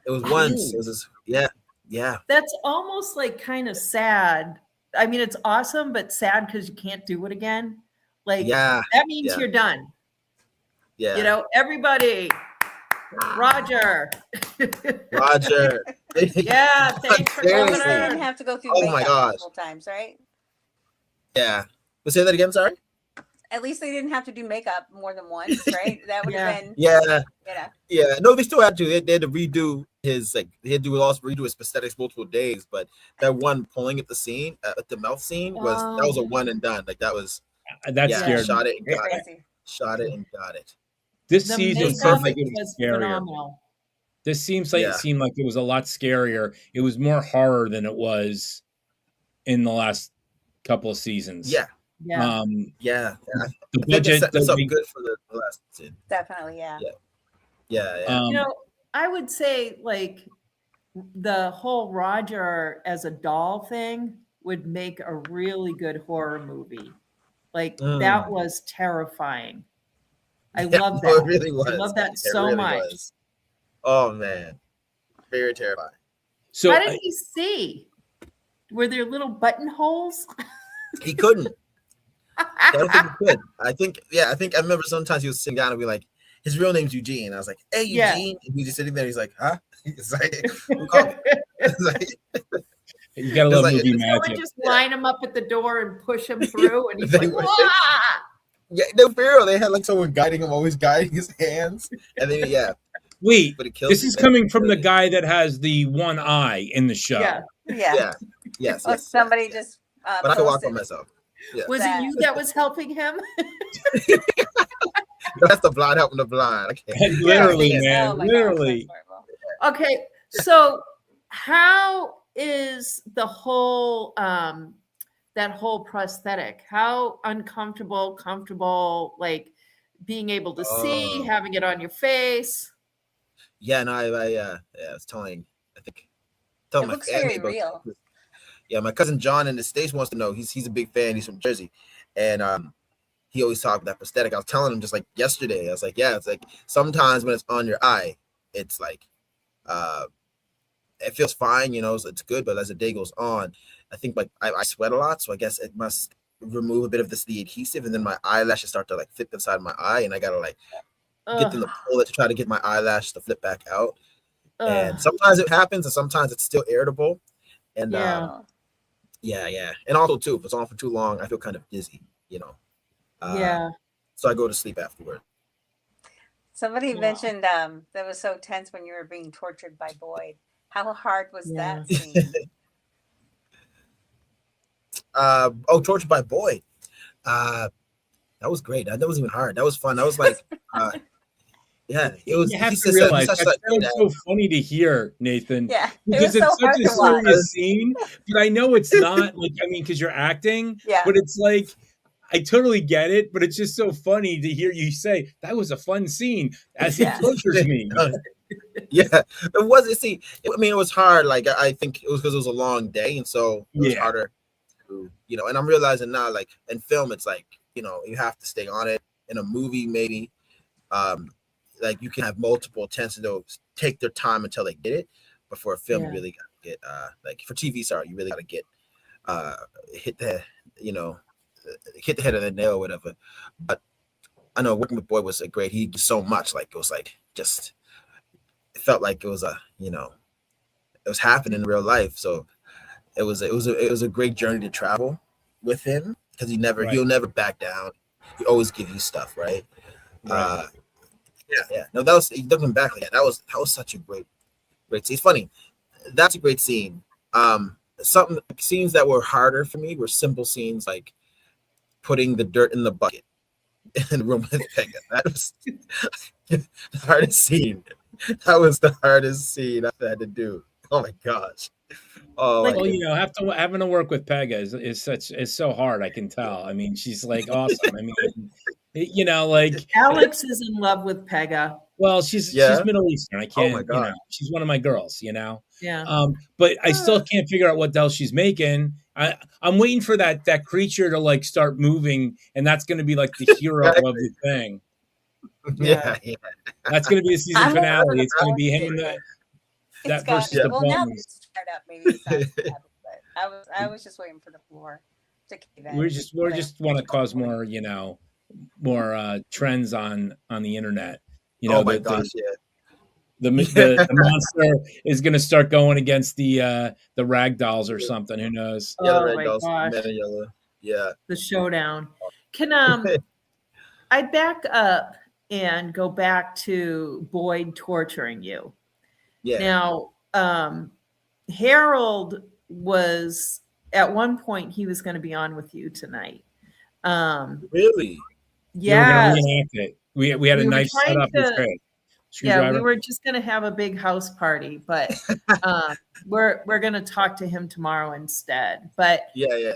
It was once. It was just, yeah. That's almost like kind of sad. I mean, it's awesome, but sad because you can't do it again. Like, that means you're done. Yeah. You know, everybody, Roger. Roger. Yeah, thanks for coming. They didn't have to go through my gosh. multiple times, right? Yeah. But say that again, sorry? At least they didn't have to do makeup more than once, right? That would have been, Yeah, you know. yeah. No, they still had to. They had to redo his they had to also redo his prosthetics multiple days. But that one pulling at the scene, at the mouth scene, that was a one and done. Like that was That yeah. scared me. Shot it and got it. Crazy. Shot it and got it. This The season makeup seemed like it was was scarier. phenomenal. This seems like it seemed like it was a lot scarier. It was more horror than it was in the last couple of seasons. Yeah. Yeah. The budget that's up good for the last season. Definitely, yeah. Yeah. You know, I would say like the whole Roger as a doll thing would make a really good horror movie. Like that was terrifying. I love that. It really was. I love that It so really much. was. Oh man, very terrifying. So how did he see? Were there little buttonholes? He couldn't. I don't think he could. I think I remember sometimes he was sitting down and be like, his real name's Eugene. I was like, hey Eugene, and he's just sitting there. He's like, huh? He's like, who called me? It's like, you got a little movie So magic. we just line him up at the door and push him through, and he's They like, would. "Wah!" Yeah, no, for real. They had like someone guiding him, always guiding his hands, and then Wait, but it kills this him. is coming from the guy that has the one eye in the show. Yeah. Yes. Somebody just But I can walk by posted. myself. Yeah. Was it you that was helping him? That's the blind helping the blind. Okay. Literally, Yeah, man. oh my gosh, Literally. that's horrible. Okay, so how is the whole that whole prosthetic? How uncomfortable, comfortable, like being able to see, having it on your face? Yeah, no, I was telling It my looks family very about real. Yeah, my cousin John in the States wants to know. He's a big fan. He's from Jersey, and he always talked about that prosthetic. I was telling him just like yesterday. I was like, yeah, it's like sometimes when it's on your eye, it's like it feels fine, so it's good. But as the day goes on, I think like I sweat a lot, so I guess it must remove a bit of the adhesive, and then my eyelashes start to like flip inside my eye, and I gotta like get them to pull it to try to get my eyelash to flip back out. And sometimes it happens, and sometimes it's still irritable. And yeah. And also too, if it's on for too long, I feel kind of dizzy, So I go to sleep afterward. Somebody mentioned that was so tense when you were being tortured by Boyd. How hard was that scene? Tortured by Boyd. That was great. That wasn't even hard. That was fun. That was like it was. You have to realize that's so funny to hear, Nathan. Yeah, because it's such a serious scene. But I know it's not like because you're acting. Yeah. But it's like I totally get it. But it's just so funny to hear you say that was a fun scene as he tortures me. Yeah, it was. See, it was hard. Like I think it was because it was a long day, and so it was harder. And I'm realizing now, like in film, it's like you have to stay on it. In a movie, maybe. Like you can have multiple attempts and they'll take their time until they get it. But for a film, you really got to get like for TV, you really got to get hit the head of the nail or whatever. But I know working with Boyd was great. He did so much. Like it was like just it felt like it was it was happening in real life. So it was a great journey to travel with him because he'll never back down. He always give you stuff, right? Yeah. No, that was looking back. That was such a great scene. It's funny. That's a great scene. Some scenes that were harder for me were simple scenes like putting the dirt in the bucket in the room with Pega. That was the hardest scene. That was the hardest scene I've had to do. Oh my gosh. Having to work with Pega is so hard. I can tell. I mean, she's like awesome. I mean, Alex is in love with Pega. Well, she's Middle Eastern. I can't. Oh my God. She's one of my girls. Yeah. But I still can't figure out what the hell she's making. I'm waiting for that creature to like start moving, and that's going to be like the hero of the thing. Yeah. That's going to be the season finale. It's going to be him and that versus the Well, now bones. it's start up. Maybe it's not happening, but I was just waiting for the floor to cave in. We just want to cause more, more trends on the internet. Oh my gosh, the monster is going to start going against the rag dolls or something. Who knows? Yeah, oh my gosh. Yeah, the showdown. Can I back up and go back to Boyd torturing you. Yeah. Now, Harold was at one point he was going to be on with you tonight. Really? You were going Yeah, to reenact it. We had a we were knife set trying up with to. Trey. Yeah, we Screwdriver. were just going to have a big house party, but we're going to talk to him tomorrow instead. But Yeah.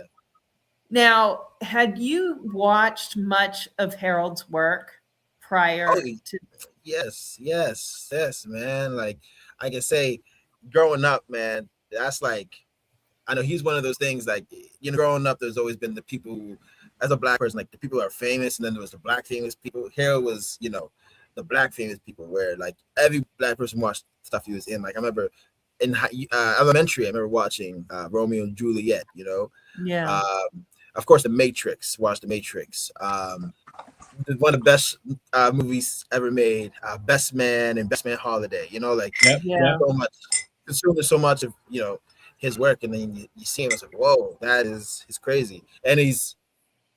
now, had you watched much of Harold's work prior Oh, to? yes, man. Like I can say, growing up, man, that's like, I know he's one of those things. Like, you know, growing up, there's always been the people who, as a black person, like the people who are famous, and then there was the black famous people. Harold was, you know, the black famous people, where like every black person watched stuff he was in. Like I remember in elementary, I remember watching Romeo and Juliet. You know, Yeah, of course, The Matrix. Watched The Matrix. One of the best movies ever made. Best Man and Best Man Holiday. You know, like Yep. yeah. so much, consuming so much of, you know, his work, and then you see him, it's like, whoa, that is crazy, and he's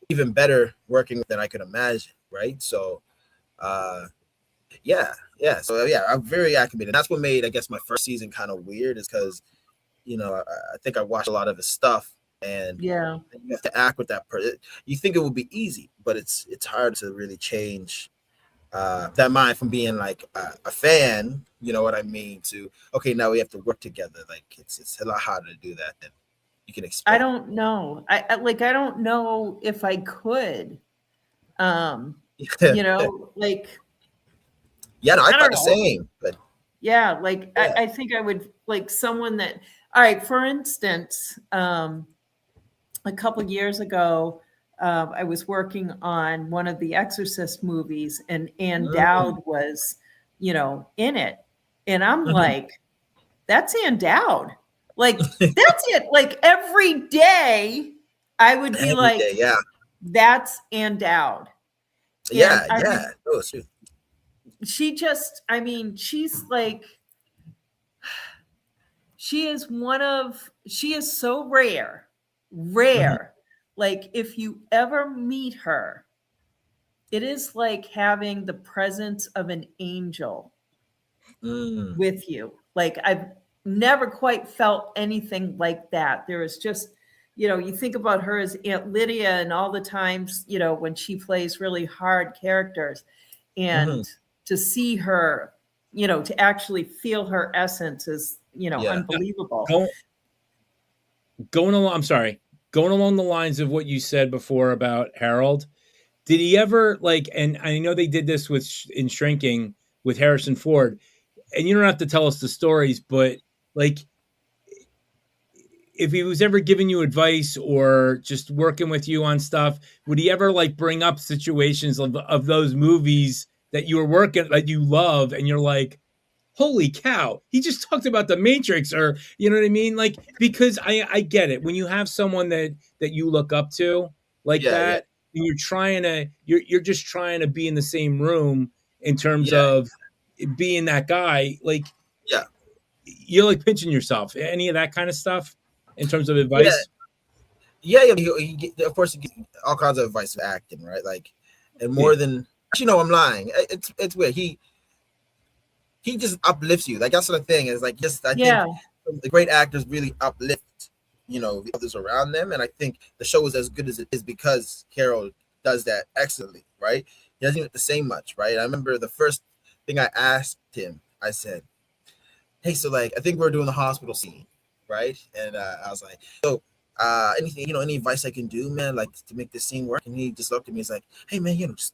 even better working than I could imagine, right? So, yeah. So yeah, I'm very acclimated. That's what made, I guess, my first season kind of weird, is because, you know, I think I watched a lot of his stuff, and Yeah. you have to act with that person. You think it would be easy, but it's hard to really change that mind from being like a fan, you know what I mean, to okay, now we have to work together. Like it's a lot harder to do that than you can expect. I don't know. I don't know if I could. You know, like Yeah, no, I I thought don't the know. same, but Yeah, like yeah. I think I would like someone that. All right, for instance, a couple years ago, I was working on one of the Exorcist movies, and Ann Dowd was, you know, in it, and I'm like, "That's Ann Dowd." Like that's it. Like every day, I would be Every like, day, yeah, "That's Ann Dowd." And I mean, Oh, shoot. she just, I mean, she's like, she is so rare, Like if you ever meet her, it is like having the presence of an angel with you. Like I've never quite felt anything like that. There is just, you know, you think about her as Aunt Lydia and all the times, you know, when she plays really hard characters, and to see her, you know, to actually feel her essence is, you know, Yeah. unbelievable. Going along, I'm sorry, going along the lines of what you said before about Harold, did he ever like, and I know they did this in Shrinking with Harrison Ford, and you don't have to tell us the stories, but like, if he was ever giving you advice or just working with you on stuff, would he ever like bring up situations of those movies that you were working, that you love, and you're like, holy cow, he just talked about The Matrix, or you know what I mean? Like, because I get it. When you have someone that you look up to like that, and you're just trying to be in the same room in terms of being that guy, like you're like pinching yourself. Any of that kind of stuff in terms of advice? Yeah. Of course, you get all kinds of advice for acting, right? Like, and more than, actually, no, I'm lying. It's weird. He just uplifts you. Like that's the thing is like, just I think the great actors really uplift, you know, the others around them, and I think the show is as good as it is because Harold does that excellently, right? He doesn't even have to say much, right? I remember the first thing I asked him, I said, "Hey, so like, I think we're doing the hospital scene, right?" And I was like, "So, anything, you know, any advice I can do, man, like to make this scene work?" And he just looked at me. He's like, "Hey, man, you know, just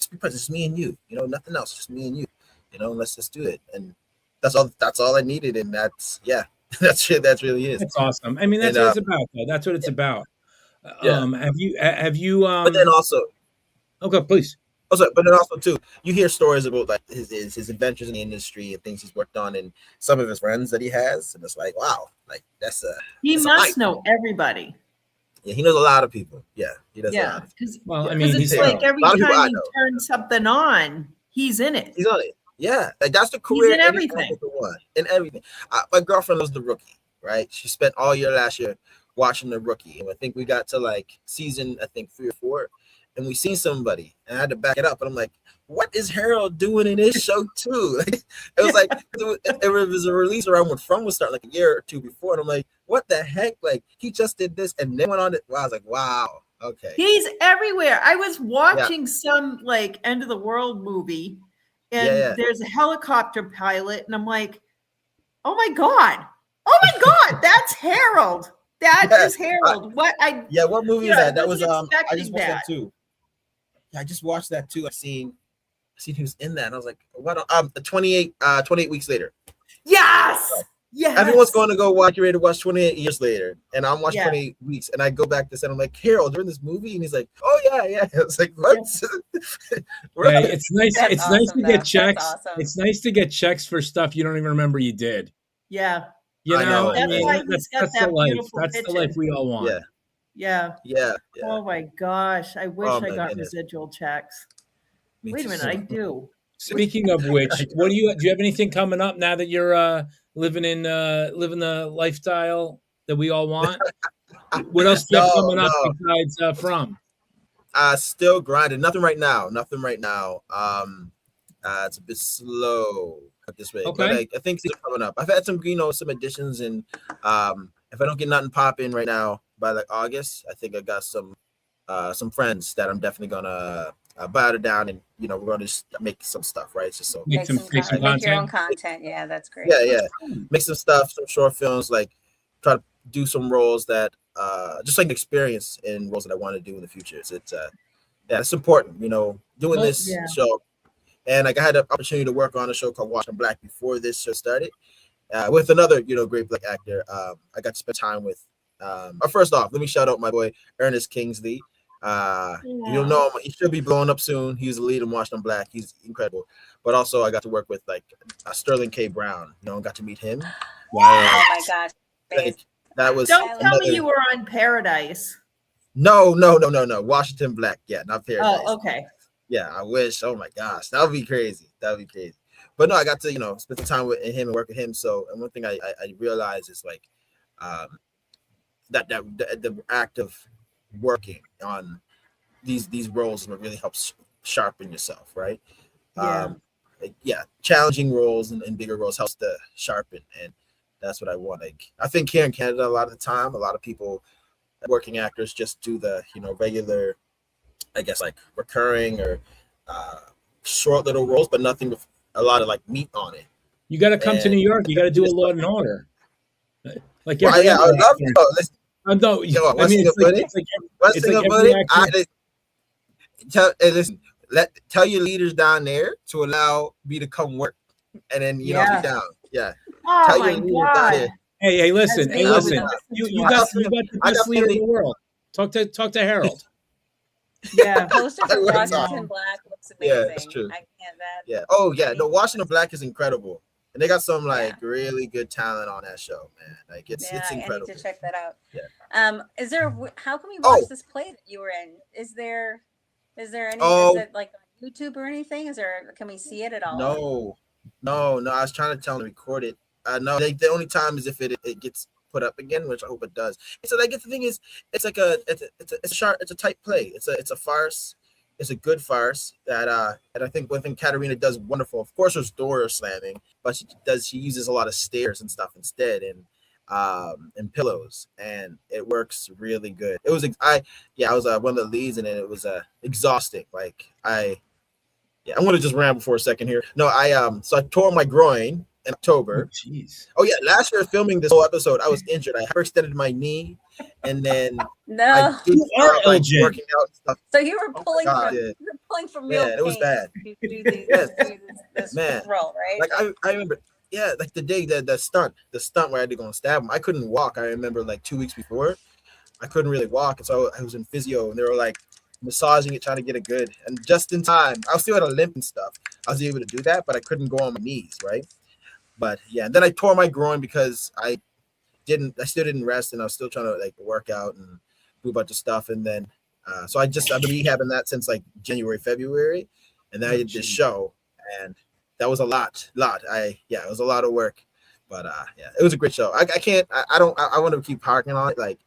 be present, just me and you, you know, nothing else, just me and you, you know, let's just do it." And that's all I needed, and that's that's it. That really is. That's awesome. I mean, that's what it's about, though. That's what it's about. Have you But then also, okay, please. also, but then also too, you hear stories about like his adventures in the industry and things he's worked on, and some of his friends that he has, and it's like, wow, like that's he must know everybody. Yeah, he knows a lot of people. Yeah, he does. Yeah, because I mean, it's like every time you turn something on, he's in it. He's on it. Yeah, like that's the career. He's in everything. In everything. My girlfriend was The Rookie, right? She spent all year last year watching The Rookie, and I think we got to like season, I think 3 or 4, and we seen somebody, and I had to back it up, and I'm like, what is Harold doing in his show too? Like, it was like it was a release around when From was starting, like a year or two before, and I'm like, what the heck? Like, he just did this and then went on it. I was like, wow, okay. He's everywhere. I was watching some like end of the world movie, and there's a helicopter pilot, and I'm like, oh my god, that's Harold. That is Harold. What movie is that? That was I just watched that too. Yeah, I just watched that too. I seen who's in that. And I was like, what? 28 weeks later. Yes. Everyone's going to go watch. You're ready to watch 28 years later, and I'm watching 28 weeks, and I go back to set. I'm like, Harold, you're in this movie, and he's like, oh yeah. It's like, what? Right. It's nice. It's awesome, nice to get checks. Awesome. It's nice to get checks for stuff you don't even remember you did. Yeah. You know, that's why he's got that beautiful That's the life we all want. Yeah. Oh my gosh. I wish I got residual checks. Wait a minute, I do. Speaking of which, do you have anything coming up now that you're living the lifestyle that we all want? What else do you have coming up besides From? Still grinding. Nothing right now. It's a bit slow this way. Okay. But I think things are coming up. I've had some some additions, and if I don't get nothing popping right now by like August, I think I got some friends that I'm definitely gonna battle down, and we're gonna just make some stuff, right? Just so make your own content. Yeah, that's great. Yeah. Make some stuff, some short films, like try to do some roles that just like experience in roles that I want to do in the future. It's important, doing this show. And like I had an opportunity to work on a show called Washington Black before this show started, with another great Black actor. I got to spend time with. First off, let me shout out my boy Ernest Kingsley. You don't know him, he should be blowing up soon. He's the lead in Washington Black. He's incredible. But also I got to work with like Sterling K. Brown. Got to meet him. Wow. Oh my gosh. Like, that was. Don't tell me you were on Paradise. No. Washington Black. Yeah, not Paradise. Oh, okay. Yeah, I wish. Oh my gosh, that would be crazy. But no, I got to spend some time with him and work with him. So, and one thing I realized is like that the act of working on these roles really helps sharpen yourself, right? Challenging roles and bigger roles helps to sharpen, and that's what I want. Like, I think here in Canada, a lot of the time, a lot of people, working actors, just do the regular, I guess, like recurring or short little roles, but nothing with a lot of like meat on it. You got to come to New York. You got to do a Law and Order. Like I would love to. Listen, tell your leaders down there to allow me to come work, and then be down. Yeah. Oh tell my your leaders God. down there. Hey, listen. You got the best leader in the world. Talk to Harold. Yeah, poster for Washington Black looks amazing. Yeah, it's true. I can't that. Yeah. Oh yeah. No, Washington Black is incredible, and they got some really good talent on that show, man. Like it's incredible. I need to check that out. Yeah. Is there? How can we watch this play that you were in? Is there any? Is it like on YouTube or anything? Can we see it at all? No. I was trying to tell them to record it. No, the only time is if it gets put up again, which I hope it does. So like the thing is, it's like it's a tight play. It's a farce. It's a good farce that and I think one thing Katerina does wonderful. Of course, there's door slamming, but she uses a lot of stairs and stuff instead, and pillows, and it works really good. It was I was one of the leads, and it was exhausting. Like I'm gonna just ramble for a second here. No, so I tore my groin in October. Jeez. Oh yeah, last year filming this whole episode, I was injured. I hyperextended my knee, and then I did working out and stuff. So you were pulling from real pain. It was bad. To do this role, right? Like I remember, like the day the stunt where I had to go and stab him. I couldn't walk. I remember like 2 weeks before, I couldn't really walk, and so I was in physio, and they were like massaging it, trying to get it good, and just in time, I still had a limp and stuff. I was able to do that, but I couldn't go on my knees, right? But and then I tore my groin because I still didn't rest, and I was still trying to like work out and do a bunch of stuff. And then, so I've been rehabbing that since like January, February. And then I did this show, and that was a lot. It was a lot of work, but it was a great show. I want to keep harking on it. Like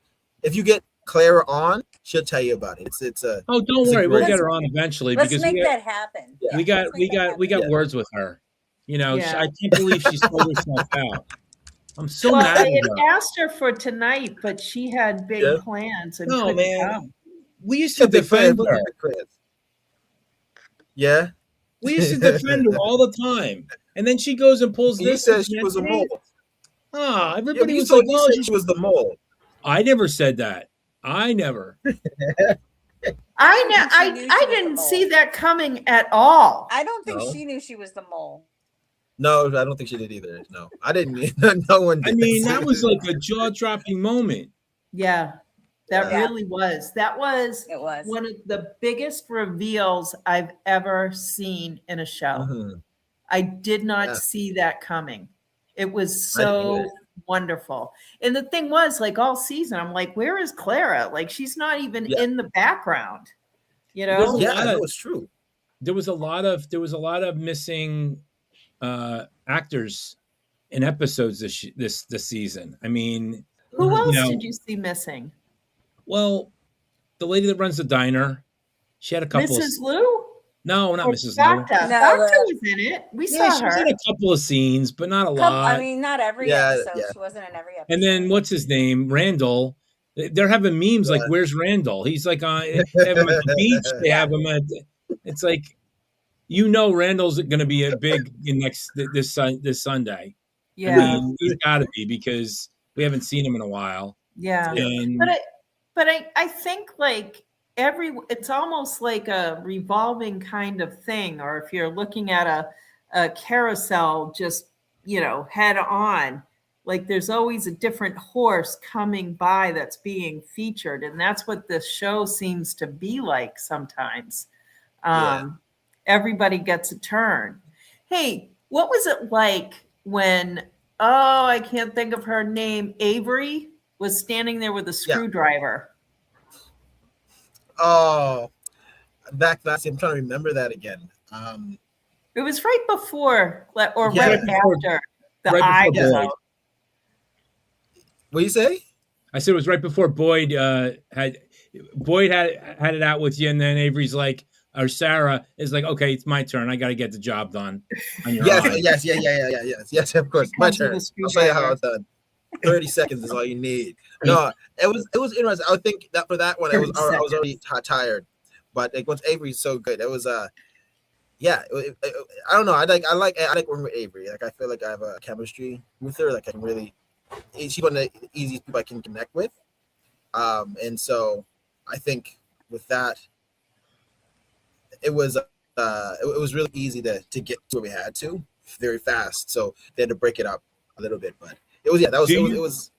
if you get Clara on, she'll tell you about it. It's a Oh, don't It's a worry, we'll great- get her on eventually Let's because make we that happen. Yeah. we got let's make that we got Yeah. words with her. You know, Yeah. I can't believe she sold herself out. I'm so Well, mad I at had her. asked her for tonight, but she had big Yeah. plans and No, couldn't man. come. We used Yeah, to big fan. defend her. Yeah. We used to defend her all the time. And then she goes and pulls You this. said she was a mole. Ah, Yeah, everybody you was told like, you oh, said she was the mole. I never said that. I never. I She knew she I was the didn't mole. see that coming at all. I don't think No. she knew she was the mole. No, I don't think she did either. No, I didn't. No one did. I mean, that was like a jaw-dropping moment. Yeah, that Yeah. really was. That was It was. one of the biggest reveals I've ever seen in a show. Mhm. I did not Yeah. see that coming. It was I didn't so either. wonderful. And the thing was, like all season, I'm like, where is Clara? Like she's not even Yeah. in the background. You There's know? a Yeah, lot no, of- it's true. There was a lot of missing actors in episodes this season. I mean, Who Mhm. else know- did you see missing? well, the lady that runs the diner, she had a couple Mrs. of Lou? no, not Or Mrs. Lou. Doctor. No, Doctor was in it. We Yeah, saw she was her. in a couple of scenes, but not a lot. I mean, not every Yeah, episode. yeah. She wasn't in every episode. And then what's his name? Randall. They're having memes like, Yeah. "Where's Randall?" He's like on they have him at the beach. They have him at. It's like, Randall's going to be a big this Sunday. Yeah. I mean, he's got to be because we haven't seen him in a while. Yeah. Yeah. And But I think like it's almost like a revolving kind of thing, or if you're looking at a carousel just, head on, like there's always a different horse coming by that's being featured. And that's what this show seems to be like sometimes. Yeah. Everybody gets a turn. Hey, what was it like when, I can't think of her name, Avery was standing there with a Yeah. screwdriver? Oh, back last year, I'm trying to remember that again. It was right before or Yeah. right Right before- after the right eye before was Boyd. out. What do you say? I said it was right before Boyd had it out with you, and then Avery's like, or Sarah is like, "Okay, it's my turn. I got to get the job done." On your eye. Yes, of course. My Comes with turn. a I'll show you how screwdriver. it's done. 30 seconds is all you need. No, it was interesting. I would think that for that one, I was 30 already tired, but like once Avery's so good, it was yeah. I don't know. I like working with Avery. Like I feel like I have a chemistry with her. Like I can really. She's one of the easiest people I can connect with. And so I think with that, it was really easy to get to where we had to very fast. So they had to break it up a little bit, but it was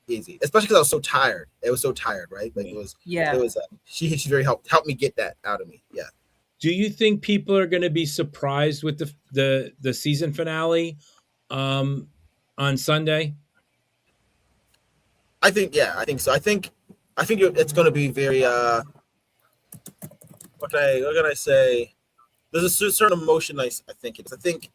easy, especially because I was so tired. It was so tired, right? Like it was Yeah. she very helped me get that out of me. Yeah. Do you think people are going to be surprised with the season finale on Sunday? I think so. I think it's going to be very what can I say? There's a certain emotion I think it's. I think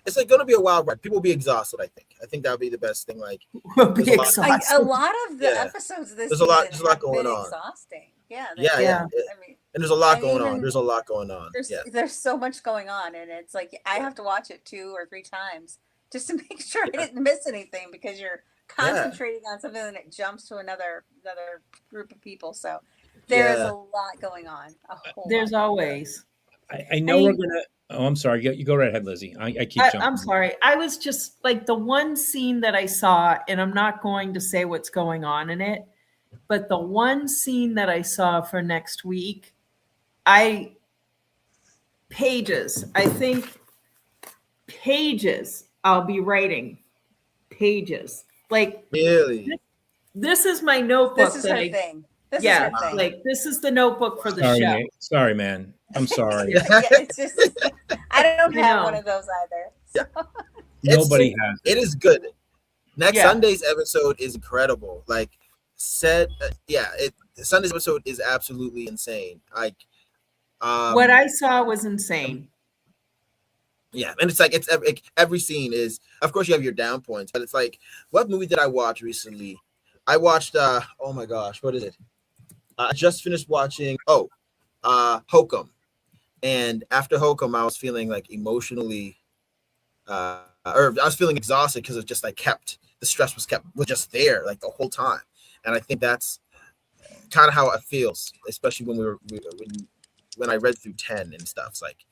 it's like going to be a wild ride. People will be exhausted. I think that would be the best thing. Like We'll be There's a lot- exhausted. A lot of the Yeah. episodes this There's a lot- season there's a lot have going been on. exhausting. Yeah. yeah. I mean, And there's a lot I going on. even- There's a lot going on. Yeah. there's so much going on, and it's like I have to watch it 2 or 3 times just to make sure I didn't miss anything because you're concentrating on something and it jumps to another group of people. So there is Yeah. a lot going on. A whole There's lot. always. I know we're mean- gonna. Oh, I'm sorry. You go right ahead, Lizzie. I keep jumping. I'm sorry. I was just like the one scene that I saw, and I'm not going to say what's going on in it, but the one scene that I saw for next week, I think pages I'll be writing pages. Like Really. this is my notebook. This is that her thing. This yeah, is her thing. like this is the notebook for the Sorry, show. man. Sorry, man. I'm sorry. Yeah, it's just I don't I have know. one of those either. So. Nobody has. It is good. Next Yeah. Sunday's episode is incredible. Like Sunday's episode is absolutely insane. Like What I saw was insane. yeah, and it's like every scene is, of course you have your down points, but it's like, what movie did I watch recently I watched oh my gosh, what is it? I just finished watching Hokum. And after Hokum, I was feeling like emotionally or I was feeling exhausted because it just like the stress was just there like the whole time. And I think that's kind of how it feels, especially when I read through 10 and stuff. It's like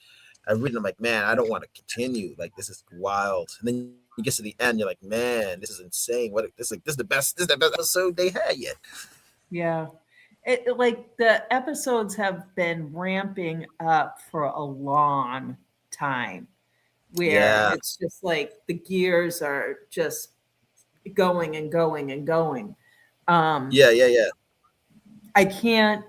I read and I'm like, man, I don't want to continue. Like this is wild. And then you get to the end, you're like, man, this is insane. This is the best episode they had yet. Yeah. It like the episodes have been ramping up for a long time, where it's just like the gears are just going and going and going. Yeah. I can't,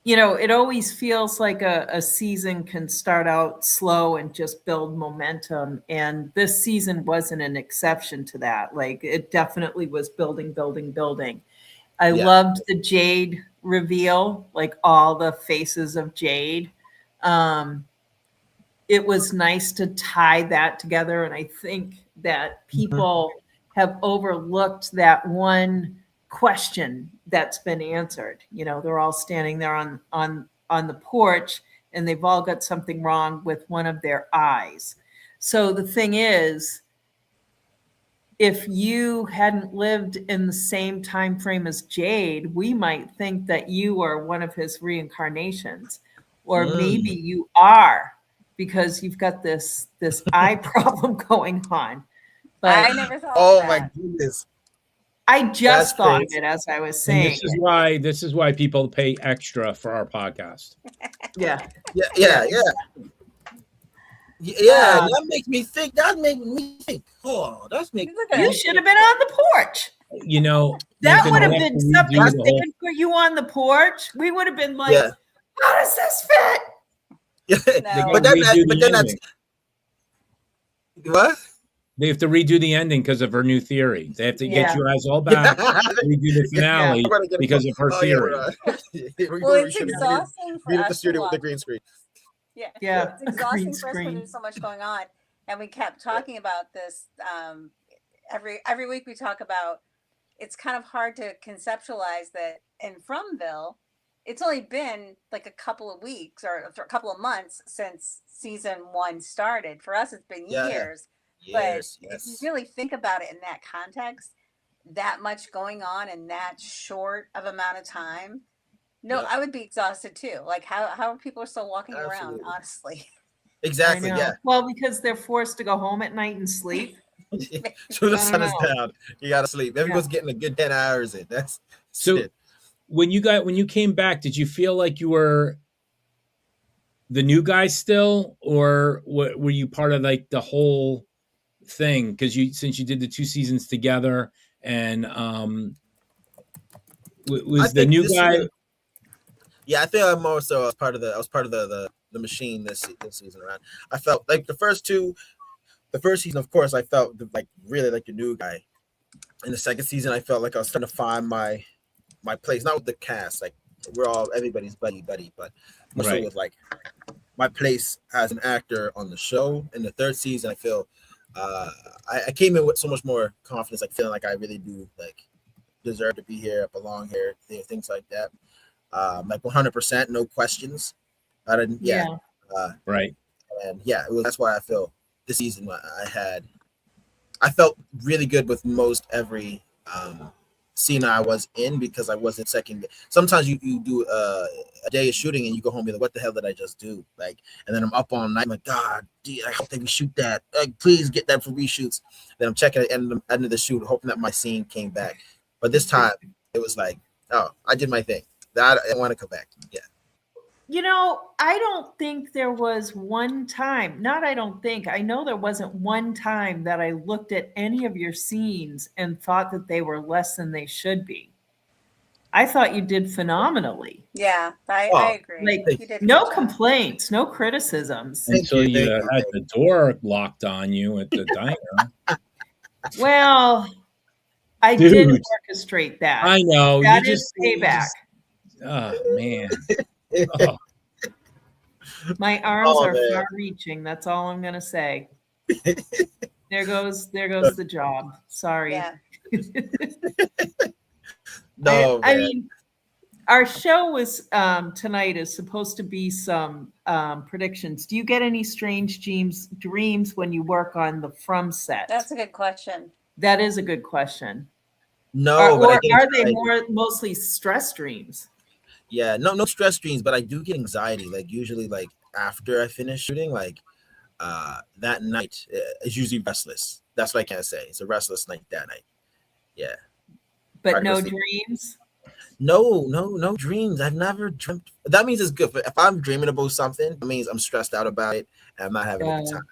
it always feels like a season can start out slow and just build momentum. And this season wasn't an exception to that. Like it definitely was building. I loved the Jade reveal, like all the faces of Jade. It was nice to tie that together. And I think that people have overlooked that one question that's been answered. They're all standing there on the porch and they've all got something wrong with one of their eyes. So the thing is, if you hadn't lived in the same time frame as Jade, we might think that you are one of his reincarnations, or maybe you are because you've got this eye problem going on. But I never thought of that. My goodness. I just thought of it as I was saying. And this is why people pay extra for our podcast. Yeah. That makes me think. Oh, that's making. You should have been on the porch. That would have been something. If they had put you on the porch, we would have been like, how does this fit? No. But then that's what? They have to redo the ending because of her new theory. They have to get your eyes all back, redo the finale because of her theory. Well, it's exhausting for us to watch. With the green screen. Yeah. It's exhausting for us when there's so much going on. And we kept talking about this. Every week we talk about, it's kind of hard to conceptualize that in Fromville, it's only been like a couple of weeks or a couple of months since season 1 started. For us, it's been years. But if you really think about it in that context, that much going on in that short of amount of time, I would be exhausted too. Like how are people still walking around, honestly? Exactly. Yeah. Well, because they're forced to go home at night and sleep. So the sun is down. You gotta sleep. Everyone's getting a good 10 hours in. That's so it. When you came back, did you feel like you were the new guy still, or were you part of like the whole thing? Because since you did the 2 seasons together, and was the new guy? I think I was part of the machine this season around. I felt like the first season, of course, I felt like really like the new guy. In the second season, I felt like I was trying to find my place, not with the cast. Like we're all everybody's buddy, but also with like my place as an actor on the show. In the third season, I feel I came in with so much more confidence, like feeling like I really do like deserve to be here, belong here, things like that. Like 100%, no questions. I didn't. Right. And that's why I feel this season I felt really good with most every scene I was in, because I wasn't second. Sometimes you do a day of shooting and you go home and be like, what the hell did I just do? Like, and then I'm up all night. I'm like, God, I hope they reshoot that. Like, please get that for reshoots. Then I'm checking at the end of the shoot, hoping that my scene came back. But this time it was like, oh, I did my thing. I want to come back. Yeah. I don't think there was one time, I know there wasn't one time that I looked at any of your scenes and thought that they were less than they should be. I thought you did phenomenally. Yeah, I agree. Like, you did no complaints, no criticisms. Until you had the door locked on you at the diner. Well, I did orchestrate that. I know. That is payback. Oh, man. Oh. My arms are far-reaching. That's all I'm gonna say. There goes the job. Sorry. Yeah. I mean, our show was tonight is supposed to be some predictions. Do you get any strange dreams when you work on the From set? That's a good question. That is a good question. No, Or but are they mostly stress dreams? Yeah, no stress dreams, but I do get anxiety. Like usually, like after I finish shooting, like that night is usually restless. That's what I can say. It's a restless night that night. Yeah. But no dreams? No dreams. I've never dreamt. That means it's good. But if I'm dreaming about something, it means I'm stressed out about it and I'm not having a good time.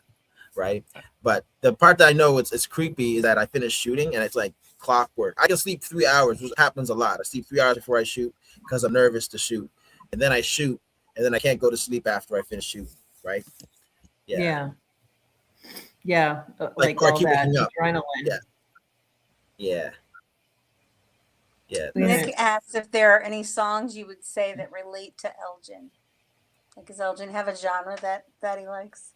Right. But the part that I know it's creepy is that I finish shooting and it's like clockwork. I can sleep 3 hours, which happens a lot. I sleep 3 hours before I shoot because I'm nervous to shoot. And then I shoot and then I can't go to sleep after I finish shooting. Right. Yeah. Like all that adrenaline. Yeah. Nick asked if there are any songs you would say that relate to Elgin. Like, does Elgin have a genre that he likes?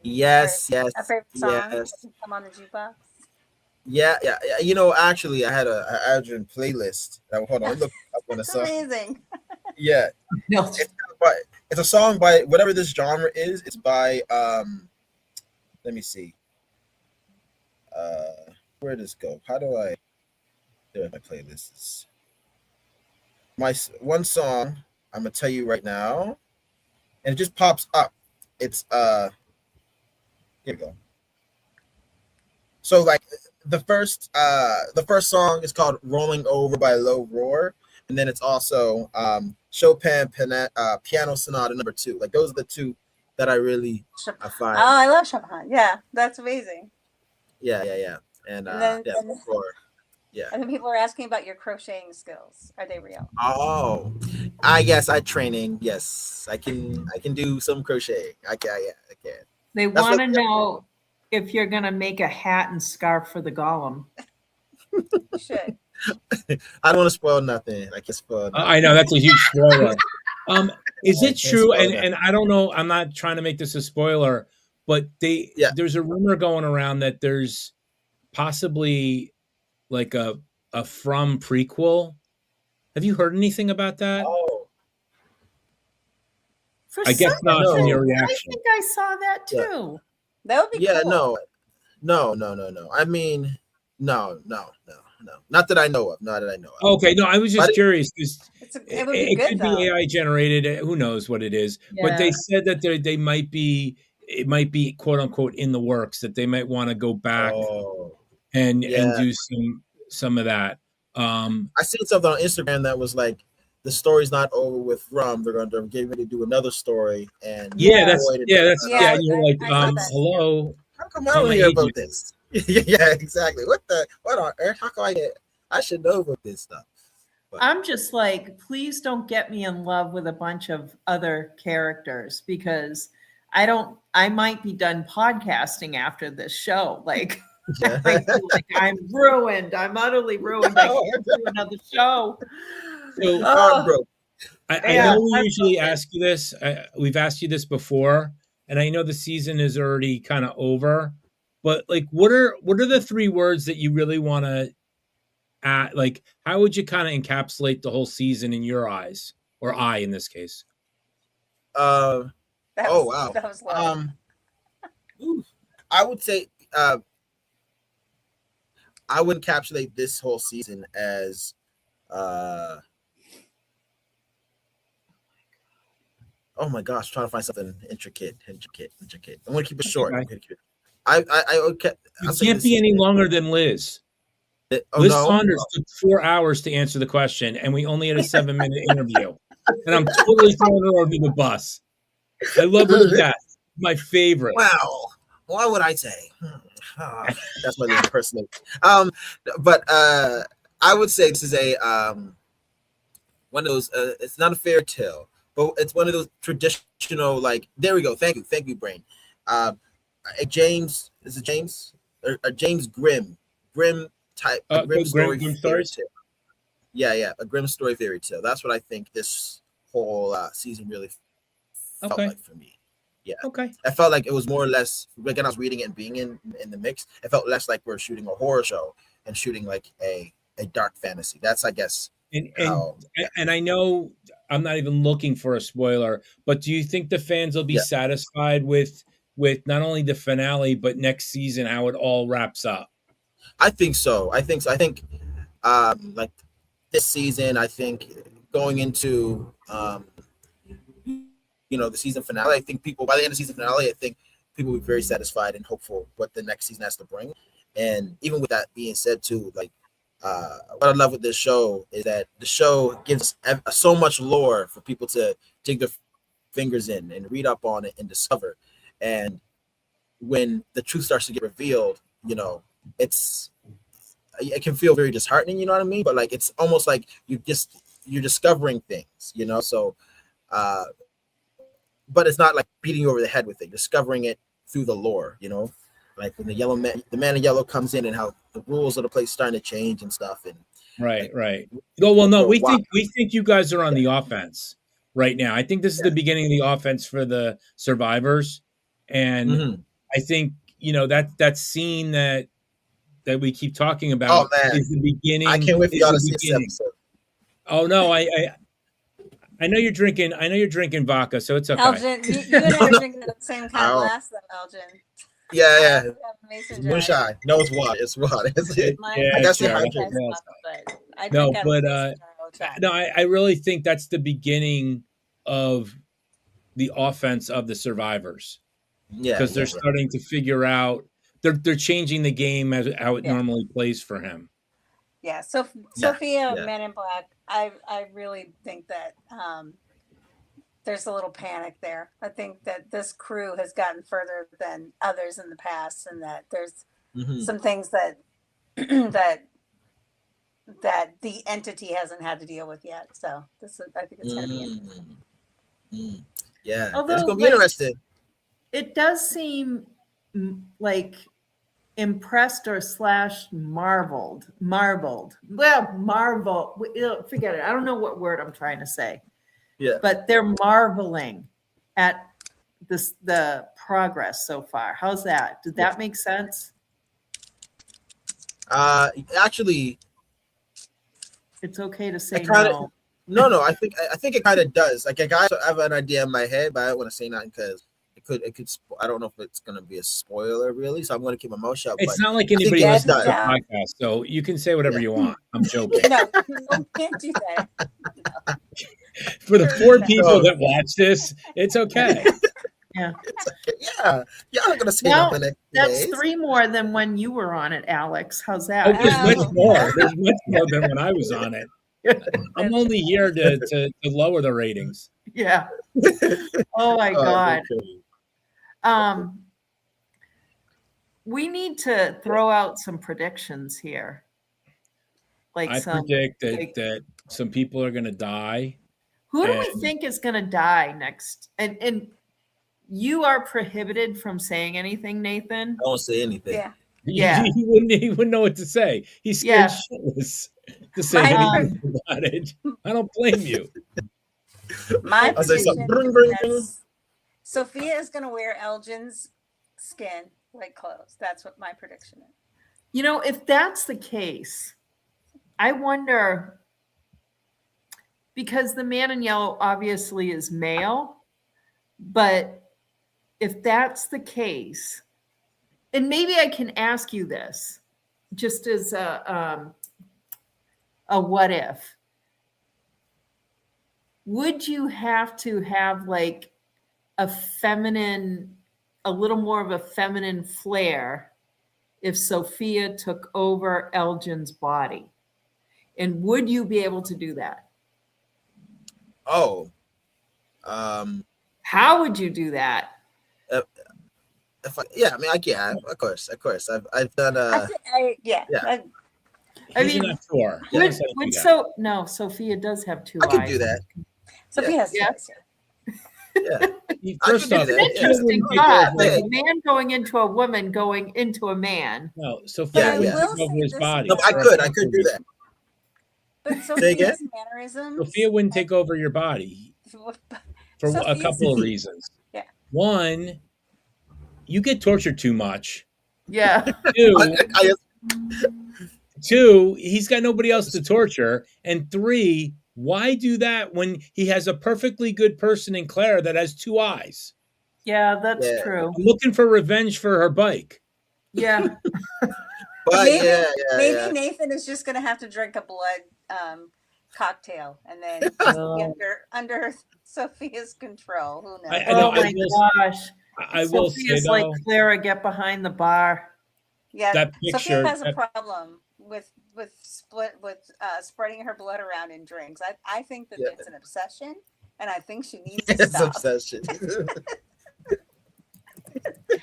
Yes. A favorite song that can come on the jukebox? Yeah. You know, actually, I had a Elgin playlist. Hold on, look up on the song. Amazing. Yeah, it's a song by whatever this genre is. It's by let me see. Where does this go? How do I? There, my playlists. My one song. I'm gonna tell you right now, and it just pops up. It's here we go. So like the first song is called "Rolling Over" by Low Roar, and then it's also Chopin Piano Sonata No. 2. Like those are the two that I really find. Oh, I love Chopin. Yeah, that's amazing. Yeah. And then people are asking about your crocheting skills. Are they real? Oh, yes, I training. Yes, I can do some crochet. I can. They want to know if you're gonna make a hat and scarf for the golem. You should. I don't want to spoil nothing. I can spoil nothing. I know that's a huge spoiler. Is it true? And I don't know. I'm not trying to make this a spoiler, but there's a rumor going around that there's possibly like a From prequel. Have you heard anything about that? Oh, I guess not from your reaction. I think I saw that too. Yeah. That would be cool. No. I mean, no. Not that I know of. Okay, no, I was just curious because it would be good, could be AI generated. Who knows what it is? Yeah. But they said that it might be quote unquote in the works, that they might want to go back and do some of that. I seen something on Instagram that was like, the story's not over with Rum. They're getting ready to do another story, and you're like, hello. How come I don't hear about this? Yeah, exactly. What on earth? How come I should know about this stuff? But I'm just like, please don't get me in love with a bunch of other characters, because I might be done podcasting after this show. Like, I feel like I'm ruined. I'm utterly ruined. I can't do another show. So, I know we usually ask you this. We've asked you this before, and I know the season is already kind of over. But like, what are the 3 words that you really want to add? Like, how would you kind of encapsulate the whole season in your eyes, or I in this case? Wow. That was loud. I would say I would encapsulate this whole season as oh my gosh, trying to find something intricate. I'm gonna keep it short. Okay. I can't be any longer than Liz. Liz Saunders took 4 hours to answer the question, and we only had a 7-minute interview. And I'm totally throwing her under the bus. I love her to death. My favorite. Wow. What would I say? That's my little impersonation. But I would say this is a one of those. It's not a fairy tale, but it's one of those traditional. Like, there we go. Thank you, brain. A James Grimm type. A Grimm story fairy tale. Yeah, a Grimm story fairy tale. That's what I think this whole season really felt like for me. Yeah. Okay. I felt like it was more or less, like when I was reading it and being in the mix, it felt less like we're shooting a horror show and shooting like a dark fantasy. That's, I guess, And how and I know I'm not even looking for a spoiler, but do you think the fans will be yeah, satisfied with not only the finale but next season how it all wraps up? I think so. I think like this season, I think going into the season finale, I think people by the end of the season finale, I think people will be very satisfied and hopeful what the next season has to bring. And even with that being said, too, like what I love with this show is that the show gives so much lore for people to dig their fingers in and read up on it and discover. And when the truth starts to get revealed, it's it can feel very disheartening. You know what I mean? But like it's almost like you're discovering things. So. But it's not like beating you over the head with it. Discovering it through the lore, like when the man in yellow comes in and how the rules of the place starting to change and stuff. And Right, like, right. No, well, no, for a while, we think you guys are on the offense right now. I think this is the beginning of the offense for the survivors, and mm-hmm. I think that scene that we keep talking Oh about man, is the beginning. I can't wait for Is y'all the to see this beginning. episode. Oh no, I know you're drinking. I know you're drinking vodka, so it's okay. Elgin, you and I are drinking the same kind of glass, though, Elgin. Yeah. Mason Don't shy. No, it's water. It's water. Yeah, I gotta sure. stay hydrated. But I No, drink out but of a mason jar all the time. no, I really think that's the beginning of the offense of the survivors. Yeah, because they're starting to figure out they're changing the game as how it normally plays for him. Yeah. So Sophia, Men in Black, I really think that there's a little panic there. I think that this crew has gotten further than others in the past, and that there's some things that that the entity hasn't had to deal with yet. So I think it's going to be interesting. Yeah, although it's going to be interesting. It does seem like impressed or / marveled. Well, marvel. Forget it. I don't know what word I'm trying to say. Yeah. But they're marveling at the progress so far. How's that? Did that make sense? Actually, it's okay to say no. No. I think it kind of does. Like I have an idea in my head, but I don't want to say nothing because it could. I don't know if it's going to be a spoiler, really. So I'm going to keep my mouth shut. It's not like anybody listens to the podcast, so you can say whatever you want. I'm joking. No, you can't do that. No. For the 4 people that watch this, it's okay. Yeah. Yeah. Y'all are going to say nothing. That's 3 more than when you were on it, Alex. How's that? Oh, there's much more. There's much more than when I was on it. I'm only here to lower the ratings. Yeah. Oh my God. We need to throw out some predictions here. Like I predict that some people are going to die. Who do we think is going to die next? And you are prohibited from saying anything, Nathan. I won't say anything. Yeah. He wouldn't know what to say. He's scared shitless to say anything about it. I don't blame you. My prediction is Sophia is going to wear Elgin's skin like clothes. That's what my prediction is. If that's the case, I wonder, because the man in yellow obviously is male, but if that's the case, and maybe I can ask you this just as a what if, would you have to have like a little more of a feminine flair if Sophia took over Elgin's body? And would you be able to do that? Oh. How would you do that? I mean, I can. Of course. I've done. I mean, no, Sophia does have 2 eyes. I could do that. Sophia has 2 eyes. Yeah. First off, it's an interesting thought. Like a man going into a woman going into a man. No, Sophia would take over his body. No, I could do that. But Sophia's mannerisms. Sophia wouldn't take over your body for a couple of reasons. Yeah. One, you get tortured too much. Yeah. 2, 2, he's got nobody else to torture. And 3, why do that when he has a perfectly good person in Claire that has 2 eyes? Yeah, that's Yeah. true. I'm looking for revenge for her bike. Yeah. But maybe yeah. Nathan is just gonna have to drink a blood cocktail and then just Oh. be under Sophia's control. Who knows? I know, Oh my gosh. I will say Sophia's like, though, Clara, get behind the bar. Yeah, that Sophia picture, has a problem with spreading her blood around in drinks. I think that it's an obsession, and I think she needs to It's stop. obsession.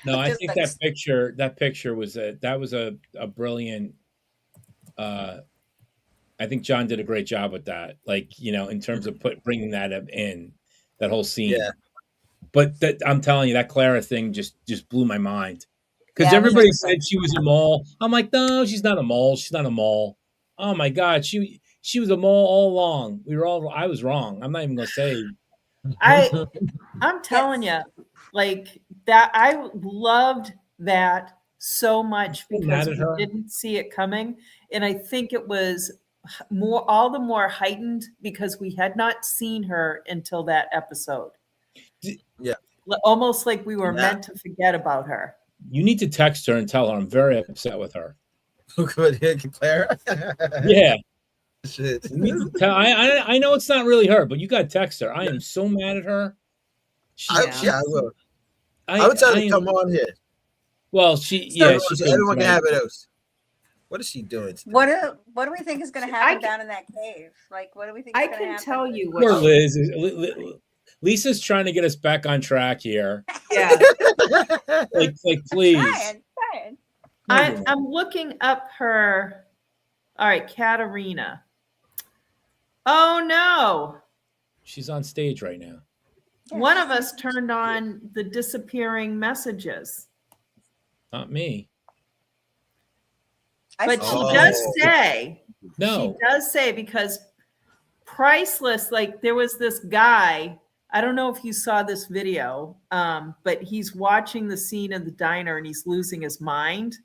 no, I Just think like- that picture was a brilliant. I think John did a great job with that. Like, you know, in terms of bringing that in that whole scene. Yeah. But that, I'm telling you, that Clara thing just blew my mind. Because Yeah, everybody 100%. said she was a mole. I'm like, no, she's not a mole. She's not a mole. Oh my God, she was a mole all along. I was wrong. I'm not even gonna say. I'm telling you, like that. I loved that so much I'm so because mad at we her. didn't see it coming, and I think it was all the more heightened because we had not seen her until that episode. Yeah. Almost like we were Yeah. meant to forget about her. You need to text her and tell her I'm very upset with her. Claire. Yeah. Shit. You need to tell, I know it's not really her, but you got to text her. I am so mad at her. I will. I would tell her to come on here. Well, So she everyone can have it else. What is she doing? What do we think is going to happen down in that cave? Like, what do we think? I is gonna can happen? tell you Poor what. Liz. Lisa's trying to get us back on track here. Yeah. Like please. Trying. I'm looking up her. All right, Katerina. Oh no. She's on stage right now. Yeah. One of us turned on the disappearing messages. Not me. But still she don't does know. say, No. she does say, because Priceless, like there was this guy, I don't know if you saw this video, but he's watching the scene in the diner and he's losing his mind.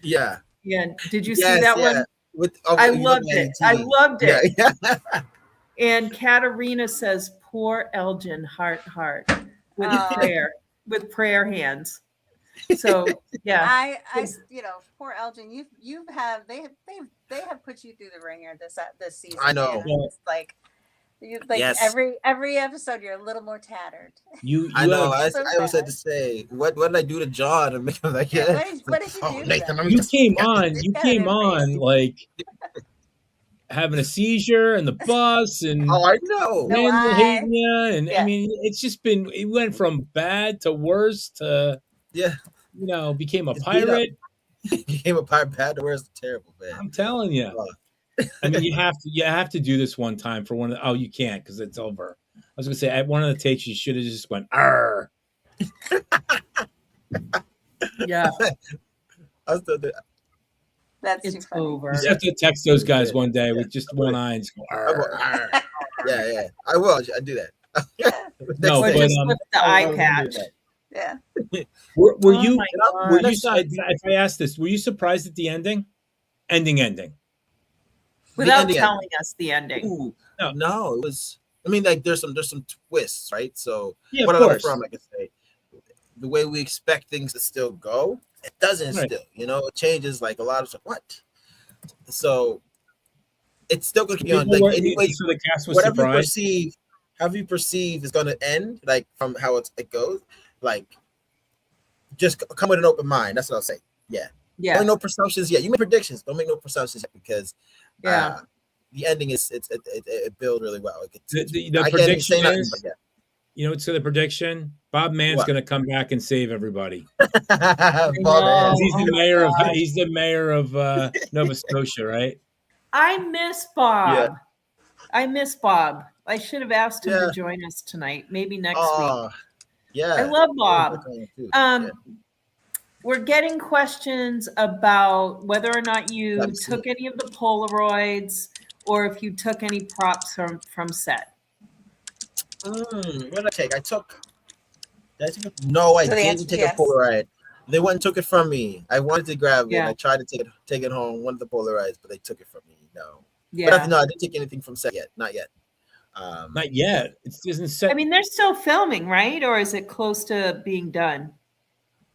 Yeah. And did you see that one? I loved it. I loved it. Yeah. And Katerina says, poor Elgin, heart, with prayer hands. So yeah. I poor Elgin, they have put you through the ringer this season. I know. Man. It's like Yes. every episode you're a little more tattered. I know. have- I always had to say, what did I do to John to make him like, Yeah, yeah. what did you do to Nathan, them? let me You just- came on like having a seizure in the bus and Oh, I know. No, Randall hating you, and yeah. I mean, it went from bad to worse to Yeah. became a It's beat up. pirate. He became a pirate. Bad to worse. Terrible, man. I'm telling you. I mean, you have to do this one time for one of the, you can't because it's over. I was gonna say at one of the takes you should have just went "arr." Yeah. I still do. That's too It's funny. over. You just have to text those guys one day with just one eye and just go "arr." Yeah. I will. I do that. No, Or but, just with the eye patch. Yeah. Were Oh you? my Were God. you? If I asked this, were you surprised at the ending? Ending. Without ending. telling us the ending. Ooh, no, it was. I mean, like there's some twists, right? So Yeah, what of I'm course. from, I can say, the way we expect things to still go, it doesn't Right. still. It changes like a lot of stuff. What? So it's still going to be on. Like anyway, So the cast was whatever surprised. you perceive is going to end, like from how it goes. Like, just come with an open mind. That's what I'll say. Yeah. Yeah. Don't make no presumptions yet. You make predictions. Don't make no presumptions yet because Yeah. the ending it builds really well. The I can't even prediction say nothing, is, but yeah. you know, it's the prediction. Bob Mann's What? going to come back and save everybody. know. He's Oh the my mayor of gosh. he's the mayor of Nova Scotia, right? I miss Bob. Yeah. I miss Bob. I should have asked him Yeah. to join us tonight. Maybe next week. Oh, yeah. I love Bob. Yeah. We're getting questions about whether or not you Haven't seen took any of the Polaroids or if you took any props from set. What did I take? No, I So the didn't answer is take yes. a Polaroid. They went and took it from me. I wanted to grab it. Yeah. I tried to take it home. Wanted to polarize, but they took it from me. No. Yeah. But no, I didn't take anything from set yet. Not yet. Not yet. It isn't set. I mean, they're still filming, right? Or is it close to being done?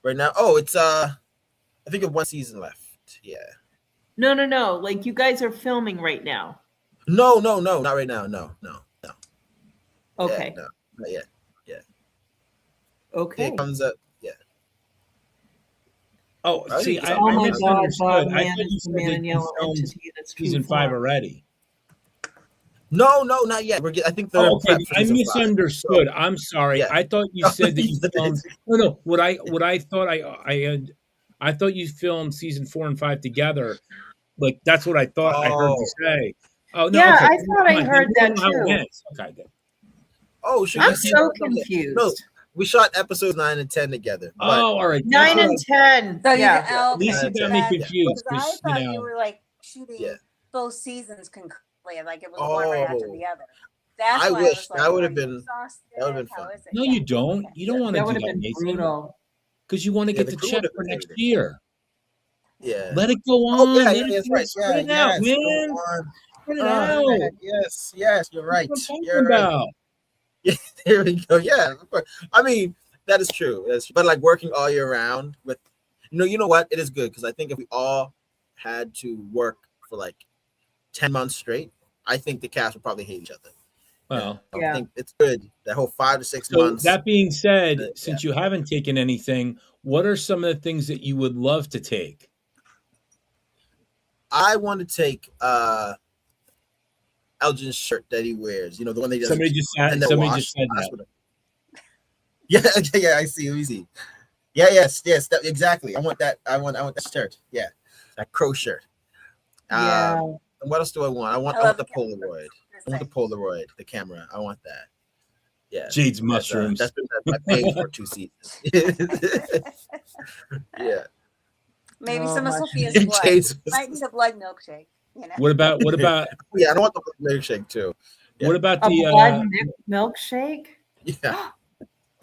Right now. Oh, it's I think of one season left. Yeah. No. Like you guys are filming right now. No, not right now. No. Okay. Yeah, no, not yet. Okay. It comes up. Yeah. Oh, Oh, see, yeah. I, Oh I my God, misunderstood. Bob I Man thought you is the said man that in you yellow filmed entity. That's too season 5 far. already. No, not yet. I think they're Oh, in okay, prep for I season 5. misunderstood. I'm sorry. Yeah. I thought you said that you filmed. No. What I thought I thought you filmed season 4 and 5 together. Like that's what I thought I heard you say. Oh no, Yeah, okay. I thought I Come on, heard you that know how it too. went. Okay, good. Oh, should I'm we see so it? confused. No, we shot episodes 9 and 10 together. But Oh, all right. 9 That's and 10. So Yeah. you, okay, Lisa got me that- confused because I because thought you you know. were like shooting Yeah. both seasons concurrently, like it was one right after Oh. the other. That's I why wish. I was like, That would are have you been- exhausted? that would have been How fun. is it? No, Yeah. you don't. Okay. You don't want to That do would have that, been Nathan. brutal. Because you want to Yeah, get the the crew check would have for been next everything. year. Yeah. Let it go on. Oh yeah, Let yeah, it that's go right. Yeah, straight out, yes. Go man. on. Put it out. Yes, you're right. That's what I'm You're talking right. about. There we go. Yeah, of course. I mean, that is true. But like working all year round with, you know what? It is good because I think if we all had to work for like 10 months straight, I think the cast would probably hate each other. Well, Yeah. I think it's good. That whole 5 to 6 so months. that being said, Yeah. since you haven't taken anything, what are some of the things that you would love to take? I want to take Elgin's shirt that he wears. You know, the one that he doesn't Somebody just said That's that. what yeah, I see. Let me see. Yeah, yes, exactly. I want that. I want that shirt. Yeah, that crow shirt. Yeah. And what else do I want? I want the Polaroid. I want the Polaroid, the camera. I want that. Yeah. Jade's mushrooms. That's been my paid for 2 seasons. Yeah. Maybe Oh, some of my Sophia's goodness. blood. Jade's- Might need a blood milkshake. You know. What about Yeah, I don't want the milkshake too. Yeah. what about A the blood milkshake? Yeah.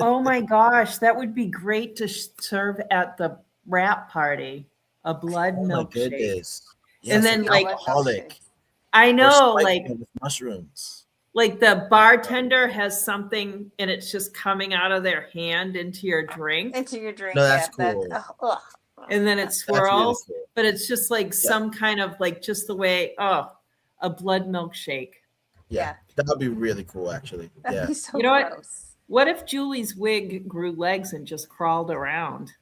Oh my gosh, that would be great to serve at the wrap party. A blood Oh my milkshake. goodness. And then, like- alcoholic. I Or know, spiked like with mushrooms. the bartender has something and it's just coming out of their hand into your drink, Into your drink. No, that's yeah, cool. Ugh. and then it That's really swirls. cool. But it's just like some kind of like just the way a blood milkshake. Yeah, that would be really cool, actually. That'd Yeah. be so You know what? gross. What if Julie's wig grew legs and just crawled around,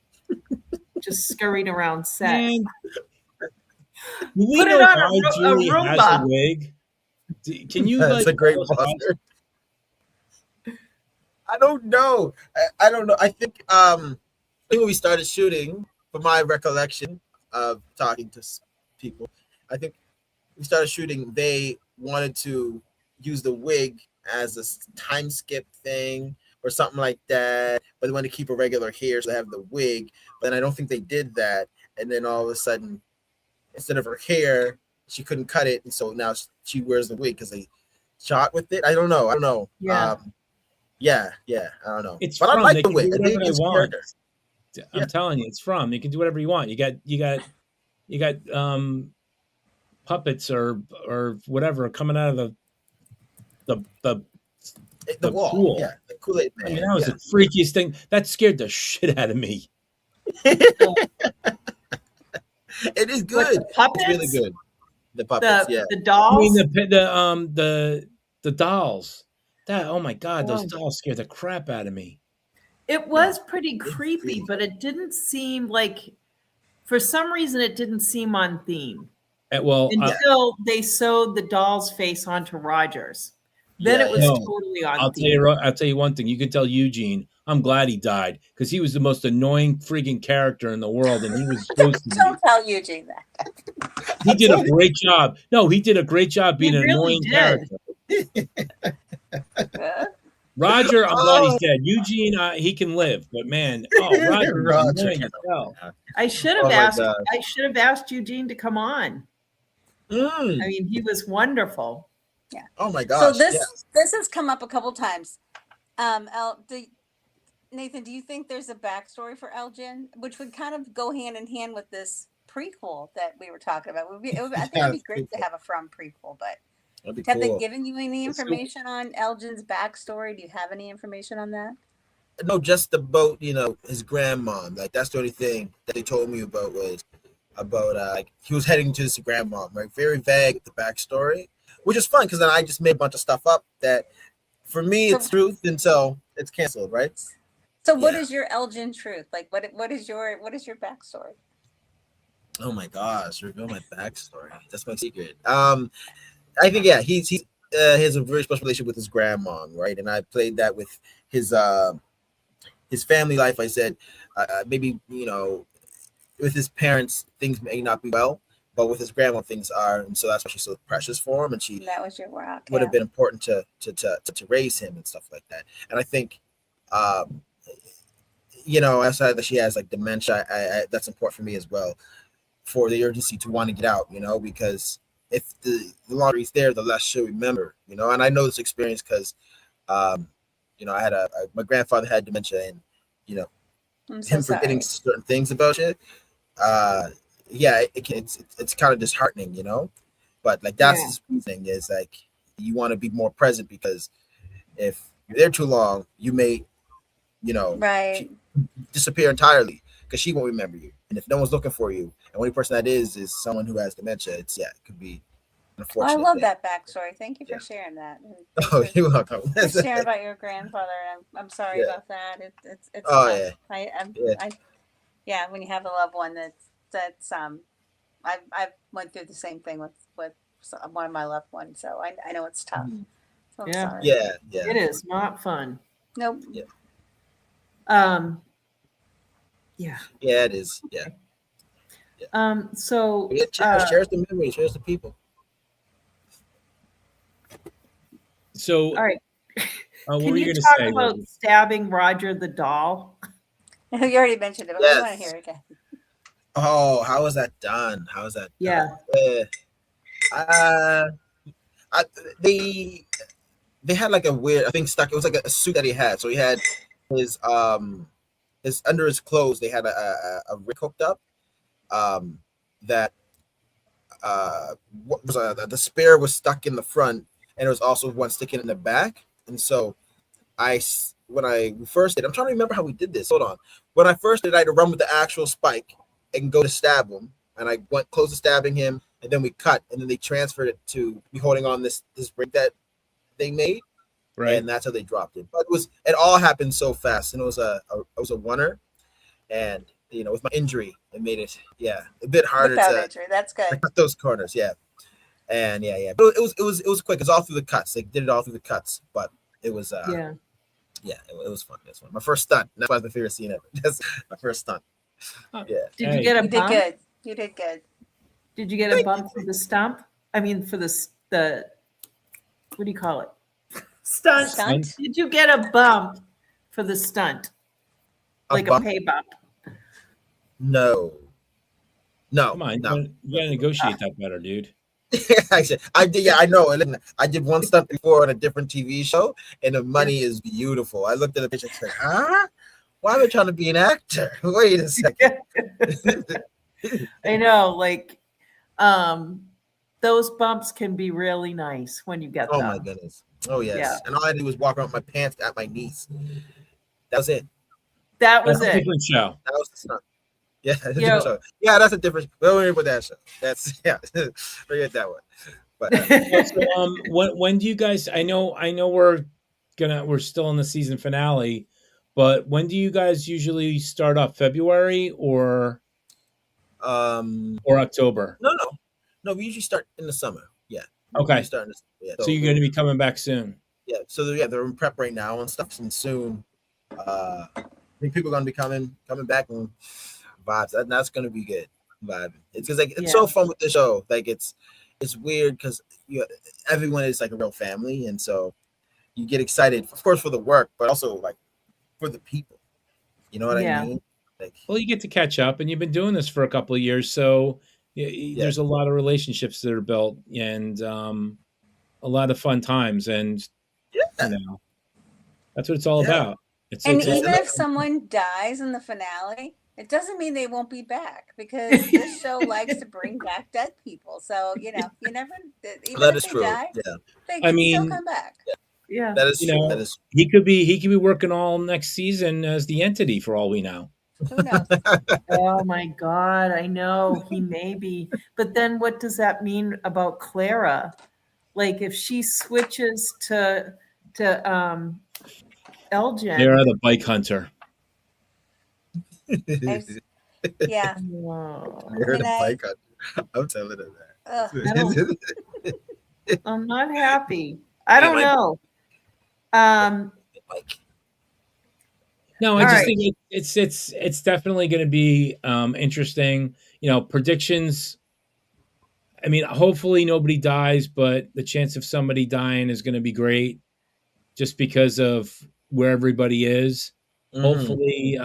just scurried around set? man? Do we Put it know on why a Julie has Roomba. a wig? Can you That's like a great tell us how- blunder. I don't know. I don't know. I think when we started shooting, from my recollection of talking to people, I think we started shooting. They wanted to use the wig as a time skip thing or something like that, but they wanted to keep a regular hair, so they have the wig. But I don't think they did that, and then all of a sudden, instead of her hair, she couldn't cut it, and so now she wears the wig because they shot with it. I don't know. Yeah. Yeah. I don't know. It's but I from, like they the can wig. do I whatever think they it's want. character. I'm Yeah. telling you, it's from. You can do whatever you want. You got puppets or whatever coming out of the wall. pool. Yeah, the Kool-Aid I man. mean, that was the freakiest thing. That scared the shit out of me. It is With good. the puppets? It's really good. The puppets, The I dolls? mean, the dolls. That, oh my god, those Oh. dolls scared the crap out of me. It was pretty It's creepy, creepy. but it didn't seem like, for some reason, it didn't seem on theme Well, until they sewed the doll's face onto Roger's. Then Yeah, it was yeah. totally on I'll theme. tell you one thing. You can tell Eugene, I'm glad he died because he was the most annoying freaking character in the world, and he was supposed to be. Don't tell Eugene that. He did a great job. No, he did a great job being He an really annoying did. character. Roger, I'm glad he's dead. Eugene, he can live, but man, Roger, was annoying as hell. I should have Oh my asked. gosh. I should have asked Eugene to come on. Mm. I mean, he was wonderful. Oh my gosh. So this yeah. this has come up a couple times. Nathan, do you think there's a backstory for Elgin, which would kind of go hand in hand with this prequel that we were talking about? I think Yeah, it'd be it's great to cool. have a From prequel, but That'd be have they cool. given you any So- information on Elgin's backstory? Do you have any information on that? No, just about his grandmom. Like that's the only thing that they told me about was about like he was heading to his grandmom. Right, very vague the backstory, which is fun because then I just made a bunch of stuff up that for me So- it's truth until it's canceled. Right. So what Yeah. is your Elgin truth? Like what is your backstory? Oh my gosh, reveal my backstory. That's my secret. I think he has a very special relationship with his grandmom, right? And I played that with his family life. I said maybe with his parents things may not be well, but with his grandma things are, and so that's why she's so precious for him, and she And that was your rock. would Yeah. have been important to raise him and stuff like that. And I think outside that she has like dementia, I that's important for me as well, for the urgency to want to get out, because if the longer he's there, the less she'll remember, and I know this experience because I had my grandfather had dementia, and I'm so him sorry. forgetting certain things about it, it's kind of disheartening, but like that's Yeah. his thing is like you want to be more present because if you're there too long, you may Right. disappear entirely because she won't remember you, and if no one's looking for you, and the only person that is someone who has dementia, it could be an Well, I unfortunate love thing. that backstory. Thank you for Yeah. sharing that. And Oh, thanks you're welcome. for sharing about your grandfather. I'm sorry Yeah. about that. It's Oh, tough. yeah. Yeah, when you have a loved one that's I've went through the same thing with one of my loved ones, so I know it's tough. So I'm Yeah. sorry. Yeah. It is not fun. Nope. Yeah. Yeah. Yeah, it is. Yeah. So Yeah, cherish the memories, cherish the people. So, all right. what Can were you you going to talk say? about Lizzie? stabbing Roger the doll? You already mentioned it, but I want to Yes. hear it again. Oh, how was that done? How was that Yeah. done? I, they had like a weird thing stuck. It was like a suit that he had. So he had his under his clothes. They had a rig hooked up. That what was the spare was stuck in the front, and there was also one sticking in the back. And so when I first did, I'm trying to remember how we did this. Hold on. When I first did, I had to run with the actual spike and go to stab him, and I went close to stabbing him, and then we cut, and then they transferred it to me holding on this rig that they made, Right. and that's how they dropped it. But it all happened so fast, and it was a oneer, and with my injury, it made it a bit harder Without to injury, that's good. cut those corners, and but it was quick. It was all through the cuts. They did it all through the cuts, but it was it was fun. It was fun. My first stunt. That's why it's my favorite scene ever. That's my first stunt. Yeah. Did Hey. you get a You did bump? good. You did good. Did you get a bump for the stump? I mean, for the what do you call it? Stunt. Stunt? Did you get a bump for the stunt? Like a bump? pay bump? No. Come on, No. you gotta negotiate that better, dude. I did. Yeah, I know. And listen, I did one stunt before on a different TV show, and the money is beautiful. I looked at the picture and said, "Huh? Why am I trying to be an actor? Wait a second." I know, like those bumps can be really nice when you get Oh them. my goodness. Oh yes. Yeah. And all I did was walk around with my pants at my knees. That was it. That was That's a it. different show. That was the stunt. Yeah, that's a You different know- show. Yeah, that's a different. We don't worry about that show. That's forget that one. But So, when do you guys? I know we're still in the season finale, but when do you guys usually start up? February or October? no. We usually start in the summer. Yeah. Okay. We start in the, So you're going to be coming back soon. Yeah. So they're in prep right now and stuff, and soon. I think people are gonna be coming back and vibes. That's gonna be good. Vibing. It's because it's so fun with the show. Like it's weird because everyone is like a real family, and so you get excited, of course, for the work, but also like for the people. You know what I mean? Like, Well, you get to catch up, and you've been doing this for a couple of years, so there's a lot of relationships that are built, and a lot of fun times, and that's what it's all about. And it's even if someone dies in the finale, it doesn't mean they won't be back, because this show likes to bring back dead people. So, you know, you never, even That if is they true. die, Yeah, they I can still mean, come back. Yeah. that is you true. know, That is he could be working all next season as the Entity for all we know. Who knows? Oh my God, I know he may be. But then what does that mean about Clara? Like if she switches to Elgin. They're the bike hunter. Yeah. Oh, I heard mean, a bike hunter. I'm telling her Ugh. that. I'm not happy. I don't Hey, know. Like, No, I All just right. think it's definitely going to be interesting. You know, predictions. I mean, hopefully nobody dies, but the chance of somebody dying is going to be great, just because of where everybody is. mhm. Hopefully,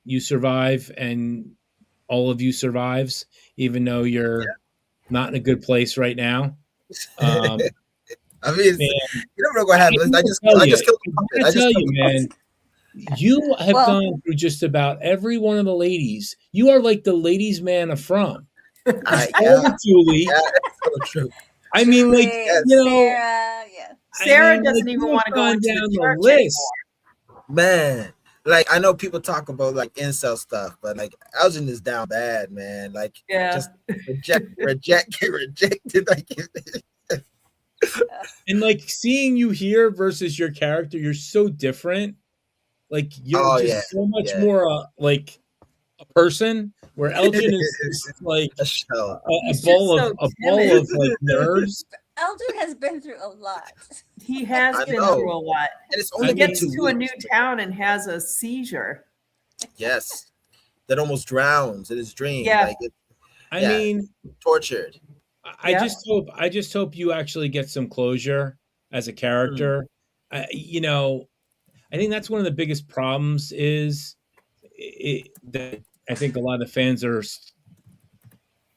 you survive, and all of you survives, even though you're not in a good place right now. I mean, Man, you never know what happens. I just tell killed you, the puppet. I I just tell killed you, the puppet. man, you have Well- gone through just about every one of the ladies. You are like the ladies' man of from. Yeah, Julie. yeah, that's so true. I mean, like, Julie, you know, Sarah, yeah. Sarah I mean, doesn't like, even you want to have go gone into down the the church list. Man, like I know people talk about like incel stuff, but like Elgin is down bad, man. Like Yeah. just rejected. Like And like seeing you here versus your character, you're so different. Like you're Oh, just yeah, so much yeah. more like a person. Where Elgin is just like a shell. a He's ball just of so a ball timid. of like nerves. Elgin has been through a lot. He has I been know. through a lot. And it's I only He been gets 2 to a new weeks. town and has a seizure. Yes, that almost drowns in his dream. Yeah. Like it, I Yeah. mean, tortured. I Yeah. just hope you actually get some closure as a character. You know, I think that's one of the biggest problems is that I think a lot of the fans are,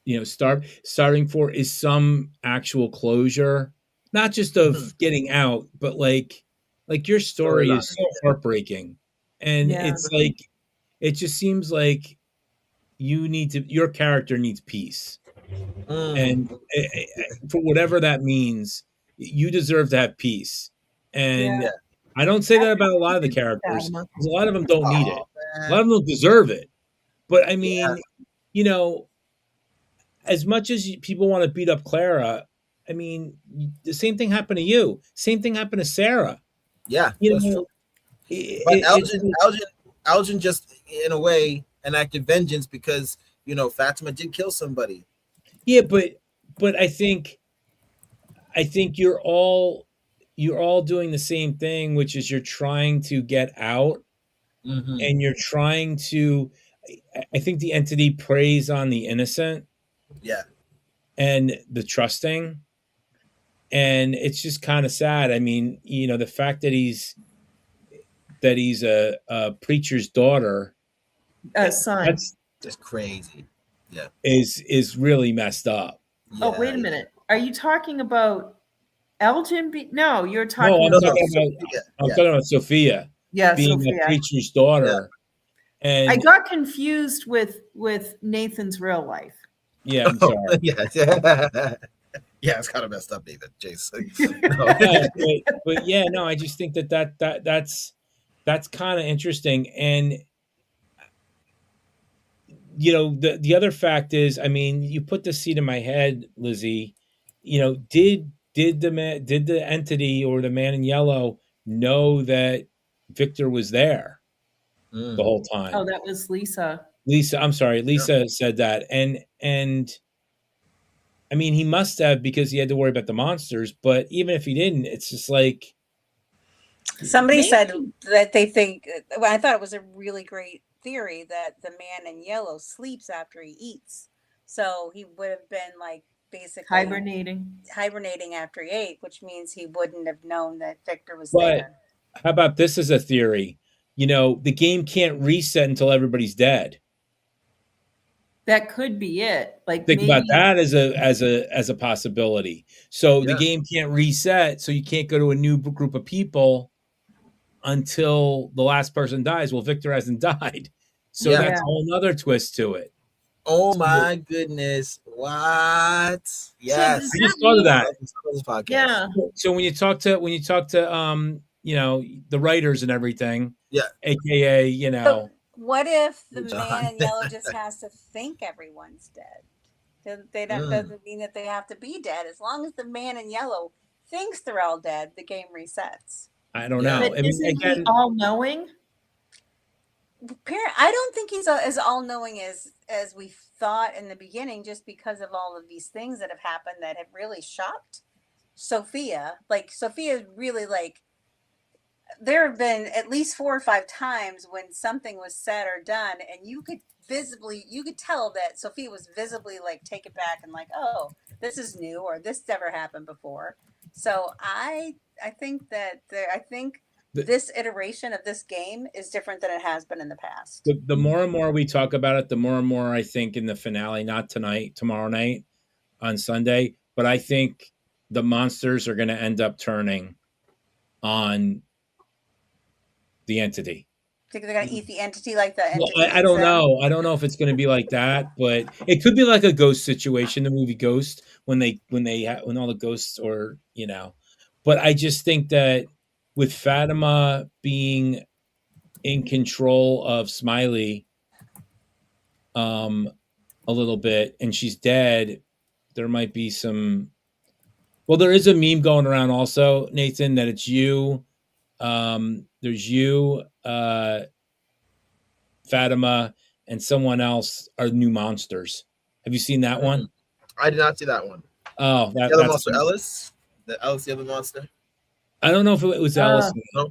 you know, starting for is some actual closure, not just of getting out, but like your story Storyline. is so heartbreaking, and Yeah. it's like it just seems like your character needs peace, and for whatever that means, you deserve to have peace. And Yeah. I don't say that about a lot of the characters, Fatima. because a lot of them don't need it. Oh, A man. lot of them don't deserve it. But I mean, you know, as much as people want to beat up Clara, I mean, the same thing happened to you. Same thing happened to Sarah. Yeah, You that's know, true. it- But it- Elgin just in a way enacted vengeance because Fatima did kill somebody. yeah, but I think you're all doing the same thing, which is you're trying to get out, and you're trying to. I think the entity preys on the innocent Yeah. and the trusting, and it's just kind of sad. I mean, you know, the fact that he's a preacher's daughter, Son. that's Just crazy. Yeah. is really messed up. Oh, wait a Yeah. minute. Are you talking about Elgin? No, you're No, talking I'm about talking about Sophia being Sophia. a preacher's daughter. And I got confused with Nathan's real life. yeah, I'm sorry. Yeah, it's kind of messed up, David. Jason. No, but yeah, no, I just think that's kind of interesting. And you know, the other fact is, I mean, you put the seed in my head, Lizzie. You know, did the entity or the man in yellow know that Victor was there the whole time? Oh, that was Lisa. I'm sorry, Lisa said that, and I mean, he must have, because he had to worry about the monsters. But even if he didn't, it's just like Somebody said that they think. Well, I thought it was a really great theory that the man in yellow sleeps after he eats, so he would have been like basically hibernating after he ate, which means he wouldn't have known that Victor was But there. how about this as a theory? You know, the game can't reset until everybody's dead. That could be it. Like, Think maybe, about that as a possibility. So the game can't reset, so you can't go to a new group of people until the last person dies. Well, Victor hasn't died. So Yeah. that's a whole nother twist to it. Oh my goodness! What? Yes, does I just that thought of mean- that. This podcast. Yeah. So when you talk to you know, the writers and everything, Yeah. AKA, you know, So what if the John. man in yellow just has to think everyone's dead? They don't, doesn't mean that they have to be dead. As long as the man in yellow thinks they're all dead, the game resets. I don't Yeah. know. But I mean, isn't he again, all knowing? I don't think he's as all knowing as we thought in the beginning, just because of all of these things that have happened that have really shocked Sophia. Like Sophia really like. There have been at least 4 or 5 times when something was said or done, and you could tell that Sophia was visibly like taken back and like, oh, this is new or this never happened before. So I think that this iteration of this game is different than it has been in the past. the more and more we talk about it, the more and more I think in the finale, not tonight, tomorrow night on Sunday, but I think the monsters are going to end up turning on the entity. Think they're gonna eat the entity like the entity? Well, I don't know. I don't know if it's going to be like that, but it could be like a ghost situation, the movie Ghost, when all the ghosts or, you know. But I just think that with Fatima being in control of Smiley a little bit and she's dead, there might be some. Well, there is a meme going around also, Nathan, that it's you. There's you, Fatima, and someone else are new monsters. Have you seen that one? I did not see that one. Oh, The other monster, Ellis. The Ellis, the other monster. I don't know if it was Ellis. No.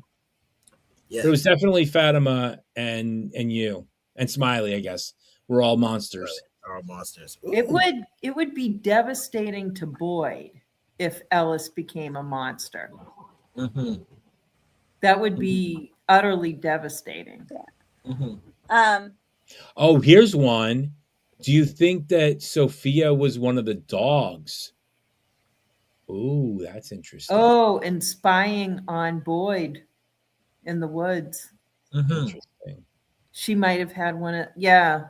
Yeah. It was definitely Fatima and you and Smiley, I guess. We're all monsters. Our monsters. It would be devastating to Boyd if Ellis became a monster. Mm-hmm. That would be utterly devastating. Mm-hmm. Oh, here's one. Do you think that Sophia was one of the dogs? Ooh, that's interesting. Oh, and spying on Boyd in the woods. Mm-hmm. Interesting. She might have had one of, yeah.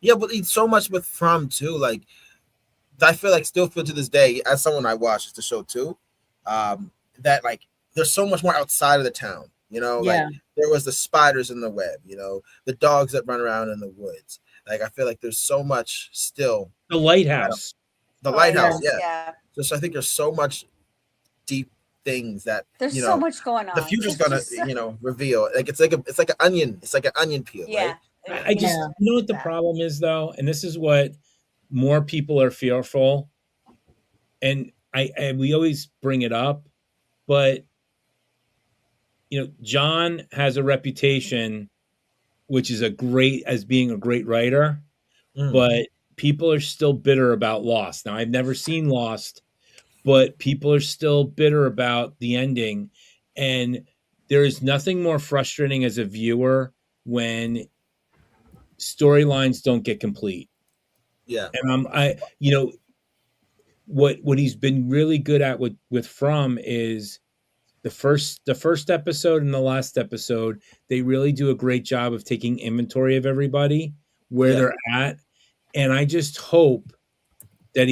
Yeah, but it's so much with From too. Like, I still feel to this day, as someone I watched the show too, that like there's so much more outside of the town. You know, Yeah. like there was the spiders in the web. You know, the dogs that run around in the woods. Like I feel like there's so much still. The lighthouse. The lighthouse, yeah. Yeah. So I think there's so much deep things that There's you know, so much going on. the future's It's gonna just so- reveal. Like it's like an onion. It's like an onion peel, Yeah. right? I just, Yeah. you know what the problem is though, and this is what more people are fearful, and we always bring it up, but you know, John has a reputation, which is as being a great writer, but people are still bitter about Lost. Now, I've never seen Lost, but people are still bitter about the ending, and there is nothing more frustrating as a viewer when storylines don't get complete. Yeah. And you know, what he's been really good at with From is the first episode and the last episode, they really do a great job of taking inventory of everybody, where they're at. And I just hope that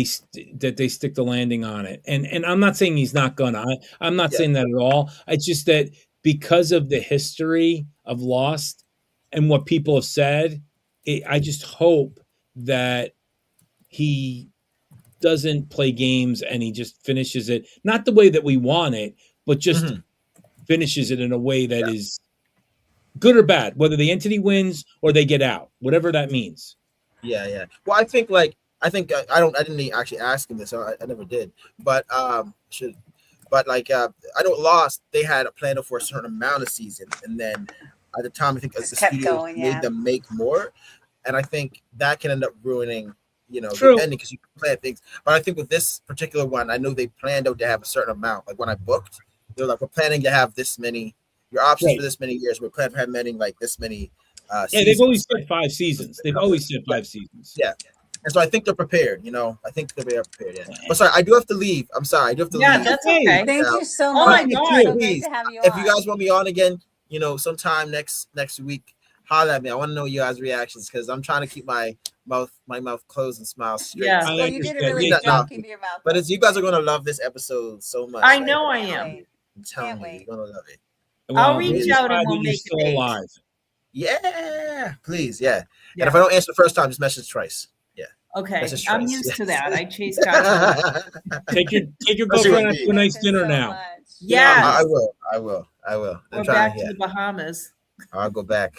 they stick the landing on it. And I'm not saying he's not gonna. I'm not saying that at all. It's just that because of the history of Lost and what people have said, I just hope that he doesn't play games and he just finishes it, not the way that we want it, but just finishes it in a way that is good or bad, whether the entity wins or they get out, whatever that means. Yeah. Well, I think I didn't actually ask him this. I never did, but I know Lost, they had a plan for a certain amount of season, and then at the time I think the studio made them make more, and I think that can end up ruining the ending because you can plan things. But I think with this particular one, I know they planned out to have a certain amount. Like when I booked, they're like, we're planning to have this many. Your options for this many years. We're planning for having like this many. They've always said 5 seasons. They've always said 5 seasons. Yeah, And so I think they're prepared. I think they're prepared. Yeah. But sorry, I do have to leave. I'm sorry, I do have to Yeah, leave. that's okay. Thank you so Oh my much. God. It's so great Please, to have you if on. you guys want me on again, sometime next week, holler at me. I want to know you guys' reactions because I'm trying to keep my mouth closed and smile straight. Yeah. Well, you did a understand. really Yeah, good job keeping your mouth But closed. you guys are gonna love this episode so much. I know I Can't am. wait. I'm telling Can't you, wait. you're gonna love it. I'll reach out and glad we'll that you're make a still date. alive. Yeah, please, yeah. Yeah. And if I don't answer the first time, just message twice. Okay, Message I'm twice, used to yes. that. I chase guys. Take your That's girlfriend what out I to a nice Thank you dinner so now. much. Yes. I will. We're I'm back trying. to the Bahamas. I'll go back.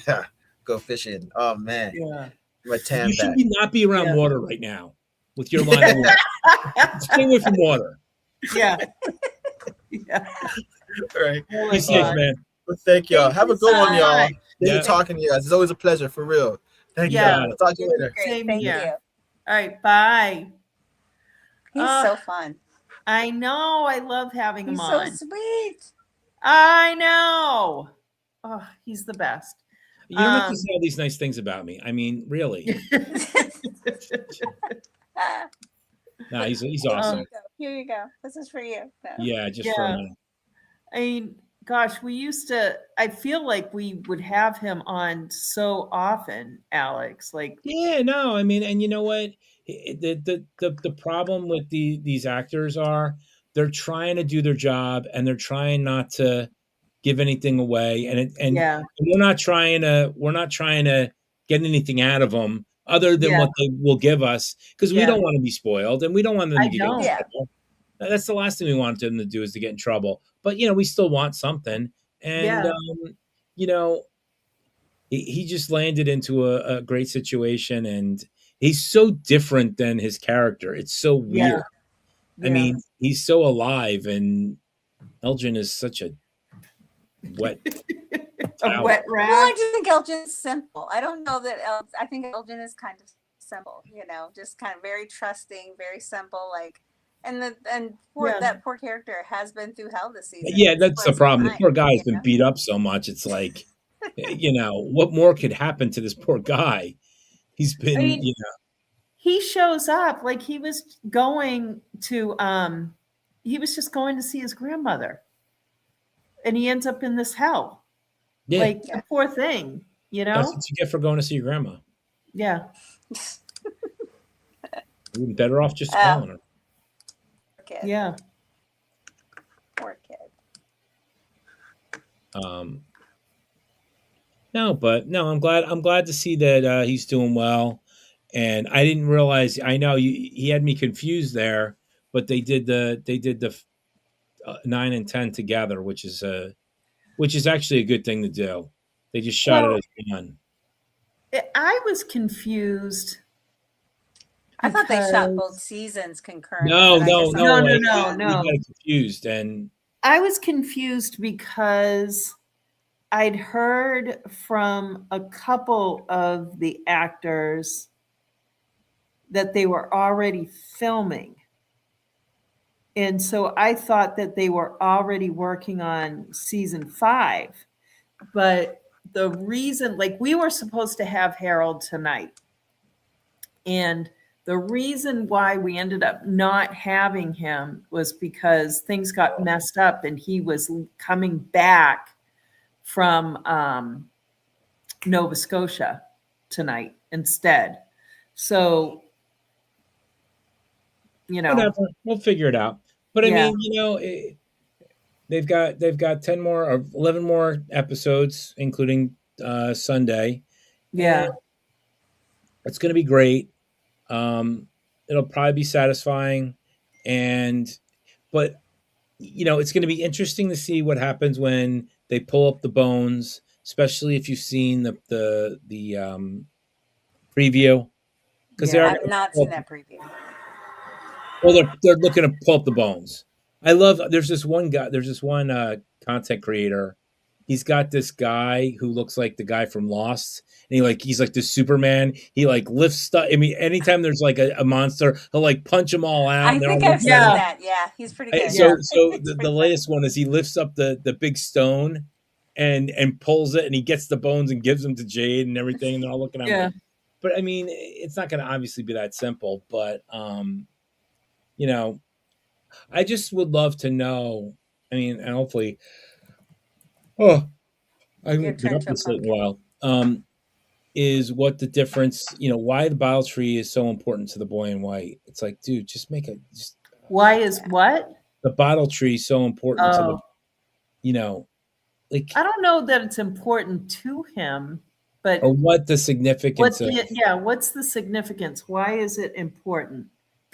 Yeah, go fishing. Oh man, Yeah. my tan You should back. not be around Yeah. water right now with your line of work. Stay away from water. Yeah. Yeah. All right. Oh my Be safe, God. man. Well, thank y'all. Thank Have you a good so one, y'all. much. Good Yeah. talking to you guys. It's always a pleasure, for real. Thank you. Yeah. I'll talk to you This is later. great. Same Thank here. you. All right. Bye. He's so fun. I know. I love having him He's so on. sweet. I know. Oh, he's the best. You don't have to say all these nice things about me. I mean, really. Nah, he's awesome. Here you go. This is for you. No. Yeah, just for a Yeah. minute. I mean, gosh, I feel like we would have him on so often, Alex. Like, Yeah, no, I mean, and you know what? The problem with these actors are they're trying to do their job and they're trying not to give anything away, and yeah, we're not trying to get anything out of them other than Yeah. what they will give us because we Yeah. don't want to be spoiled and we don't want them I to get in don't. Yeah. trouble. That's the last thing we want them to do is to get in trouble. But we still want something, and Yeah. He just landed into a great situation, and he's so different than his character. It's so weird. I Yeah. mean, he's so alive, and Elgin is such a wet A wet Well, I rat. just think Elgin's simple. I don't know that. I think Elgin is kind of simple. Just kind of very trusting, very simple. Like, and Yeah. that poor character has been through hell this season. Yeah, that's the problem. The Fine, poor guy's you been know? beat up so much. It's like, what more could happen to this poor guy? He's been, I mean, he shows up like he was just going to see his grandmother, and he ends up in this hell. yeah, Like, the poor thing, that's what you get for going to see your grandma. Yeah. You're better off just calling her. Poor kid. Yeah. Poor kid. No, I'm glad to see that he's doing well. And I didn't realize. I know he had me confused there, but they did the 9 and 10 together, which is actually a good thing to do. They just shot it as one. I was confused. I thought they shot because- both seasons concurrently. No. but I guess No, I'm- We no. got confused, and I was confused because I'd heard from a couple of the actors that they were already filming. And so I thought that they were already working on season 5. But the reason, like, we were supposed to have Harold tonight. And the reason why we ended up not having him was because things got messed up and he was coming back from Nova Scotia tonight instead. So, whatever, we'll figure it out. But I Yeah. mean, they've got 10 more or 11 more episodes, including Sunday. yeah. It's going to be great. It'll probably be satisfying, but it's going to be interesting to see what happens when they pull up the bones, especially if you've seen the preview, because Yeah. I've not seen that preview. well, they're looking to pull up the bones. I love. There's this one guy. There's this one content creator. He's got this guy who looks like the guy from Lost, and he's like the Superman. He lifts stuff. I mean, anytime there's like a monster, he'll punch them all out. I and they're think all I've seen looking at him. that. Yeah, he's pretty good. So It's the pretty latest one is he lifts up the big stone and pulls it, and he gets the bones and gives them to Jade and everything, and they're all looking at him. Yeah. Like, but I mean, it's not going to obviously be that simple. But you know, I just would love to know. I mean, and hopefully, oh, I Your haven't been turn up to a this late in a pumpkin. while. Is what the difference? Why the bottle tree is so important to the boy in white? It's like, dude, just make a just Why is Yeah. what? the bottle tree so important to the Oh, you know like I don't know that it's important to him, or but what the significance of what's the significance? Why is it important?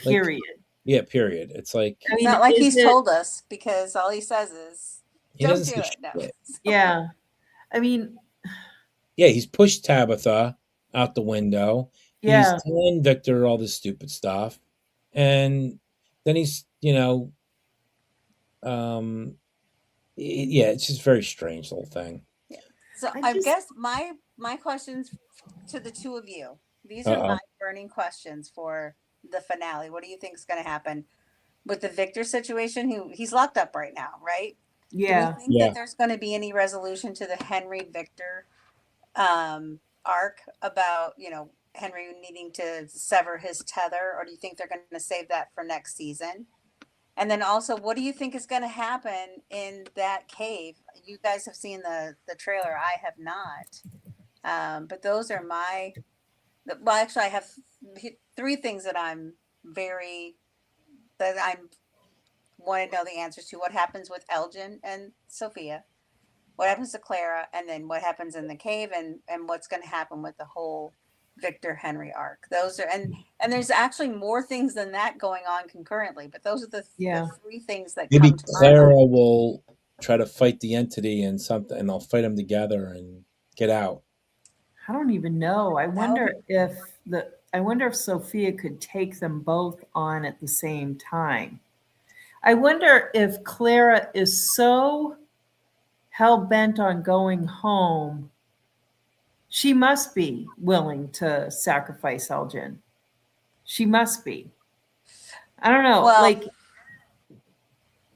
like Period. yeah period. It's like I It's mean, not like is he's it? told us, because all he says is, he "Don't doesn't do say it." No. shit. Yeah. I mean, Yeah, he's pushed Tabitha out the window. He's yeah. telling Victor all this stupid stuff, and then he's um yeah, it's just very strange, the whole thing. Yeah. So I I just guess my questions to the two of you. These are my Uh-oh. burning questions for the finale. What do you think is going to happen with the Victor situation? He's locked up right now, right? Do we yeah. think Yeah. that there's going to be any resolution to the Henry Victor arc about Henry needing to sever his tether, or do you think they're going to save that for next season? And then also, what do you think is going to happen in that cave? You guys have seen the trailer. I have not. But those are well, actually, I have three things that I'm want to know the answers to. What happens with Elgin and Sophia? What happens to Clara? And then what happens in the cave? And what's going to happen with the whole Victor Henry arc? Those are and there's actually more things than that going on concurrently. But those are the Yeah. three things that Maybe come to my Clara mind. will try to fight the entity and something, and they'll fight them together and get out. I don't even know. That would I wonder if Sophia could take them both on at the same time. I wonder if Clara is so hell bent on going home, she must be willing to sacrifice Elgin. She must be. I don't know. well, Like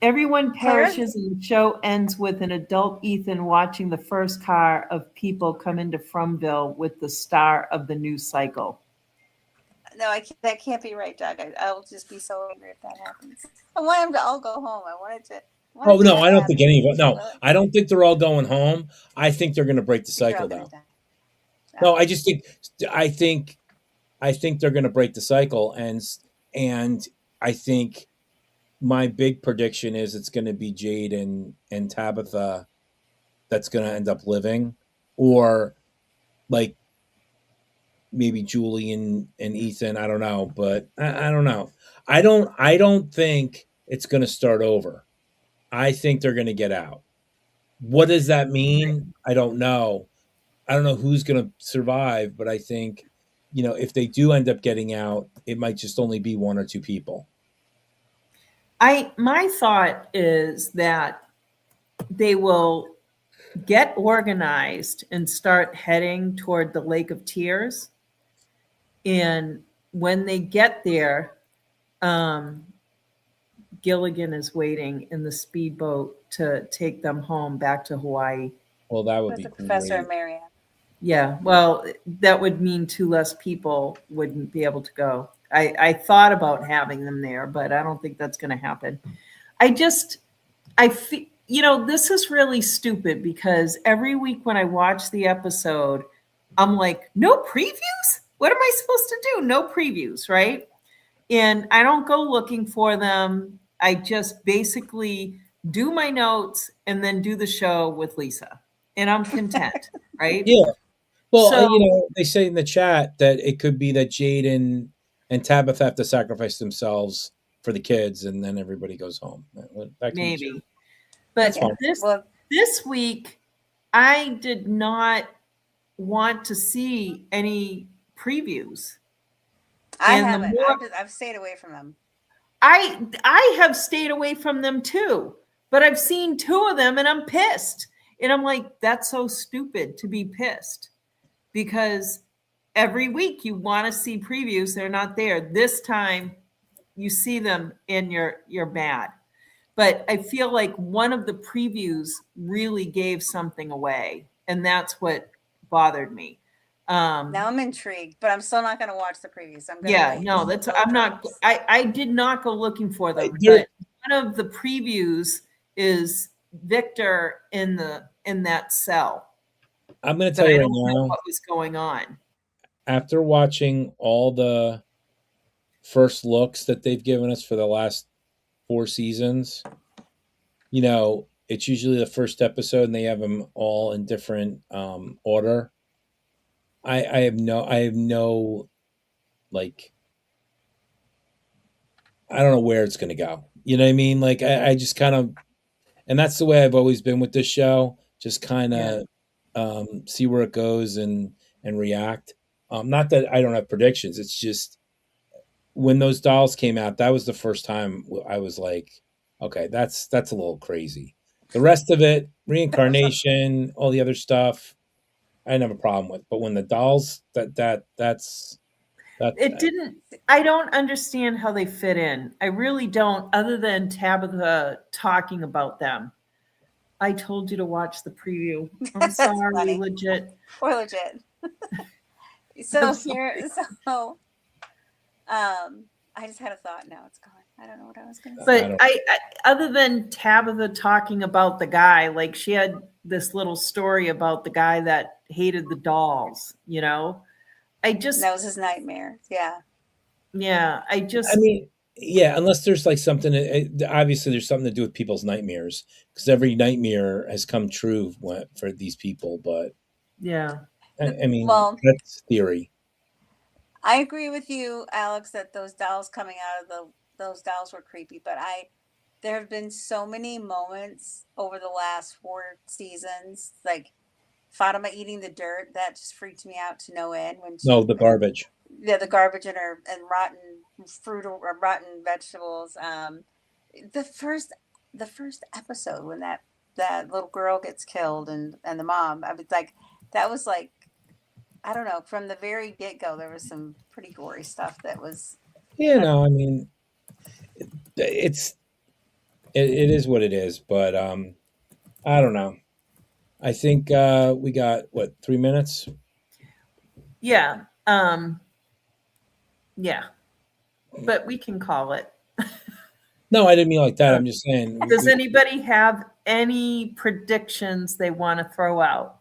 everyone Clara's perishes and the show ends with an adult Ethan watching the first car of people come into Frumville with the star of the new cycle. no, that can't be right, Doug. I'll just be so angry if that happens. I want them to all go home. I Oh want it to no, I don't happen. think any of it. No, But I don't think they're all going home. I think they're going to break the they're all cycle, gonna though. die. No, Oh. I think they're going to break the cycle, and I think my big prediction is it's going to be Jade and Tabitha that's going to end up living, or like maybe Julie and Ethan. I don't know, but I don't know. I don't think it's going to start over. I think they're going to get out. What does that mean? I don't know. I don't know who's going to survive, but I think, if they do end up getting out, it might just only be one or two people. My thought is that they will get organized and start heading toward the Lake of Tears. And when they get there, Gilligan is waiting in the speedboat to take them home back to Hawaii. Well, that would With be the professor great. and Marianne. Yeah, well, that would mean two less people wouldn't be able to go. I thought about having them there, but I don't think that's going to happen. I feel, this is really stupid because every week when I watch the episode, I'm like, no previews? What am I supposed to do? No previews, right? And I don't go looking for them. I just basically do my notes and then do the show with Lisa, and I'm content, right? Yeah. Well, So they say in the chat that it could be that Jade and Tabitha have to sacrifice themselves for the kids, and then everybody goes home. That can be true. maybe, but That's fine. this week I did not want to see any previews. I And the haven't. more I've stayed away from them. I have stayed away from them too, but I've seen two of them and I'm pissed. And I'm like, that's so stupid to be pissed because every week you want to see previews, they're not there. This time you see them and you're mad. But I feel like one of the previews really gave something away, and that's what bothered me. Now I'm intrigued, but I'm still not going to watch the previews. I'm going to Yeah, wait no, until I'm it not. drops. I did not go looking for them, There- but one of the previews is Victor in that cell. I'm going to But tell I you right don't know now, what was going on. after watching all the first looks that they've given us for the last 4 seasons, it's usually the first episode and they have them all in different order. I have no like, I don't know where it's going to go. You know what I mean? Like, I just kind of, and that's the way I've always been with this show. Just kind of see where it goes and react. Not that I don't have predictions. It's just when those dolls came out, that was the first time I was like, okay, that's a little crazy. The rest of it, reincarnation, all the other stuff, I didn't have a problem with. But when the dolls, that's It didn't. I don't understand how they fit in. I really don't. Other than Tabitha talking about them. I told you to watch the preview. I'm That's sorry, funny. legit. Or legit. So I just had a thought. Now it's gone. I don't know what I was going to say. But I other than Tabitha talking about the guy, like she had this little story about the guy that hated the dolls, I just, That was his nightmare. Yeah. yeah, I mean, yeah, unless there's like something, obviously there's something to do with people's nightmares because every nightmare has come true for these people. But yeah, I mean, Well, that's theory. I agree with you, Alex, that those dolls coming out of those dolls were creepy, but there have been so many moments over the last 4 seasons, like Fatima eating the dirt, that just freaked me out to no end. No, the garbage. Yeah, the garbage in her and rotten fruit or rotten vegetables. The first episode when that little girl gets killed and the mom, I was like, that was like, I don't know, from the very get go, there was some pretty gory stuff that was. Yeah, no, I mean, it is what it is, but I don't know. I think we got 3 minutes. yeah, yeah. But we can call it. No, I didn't mean like that. I'm just saying. Does anybody have any predictions they want to throw out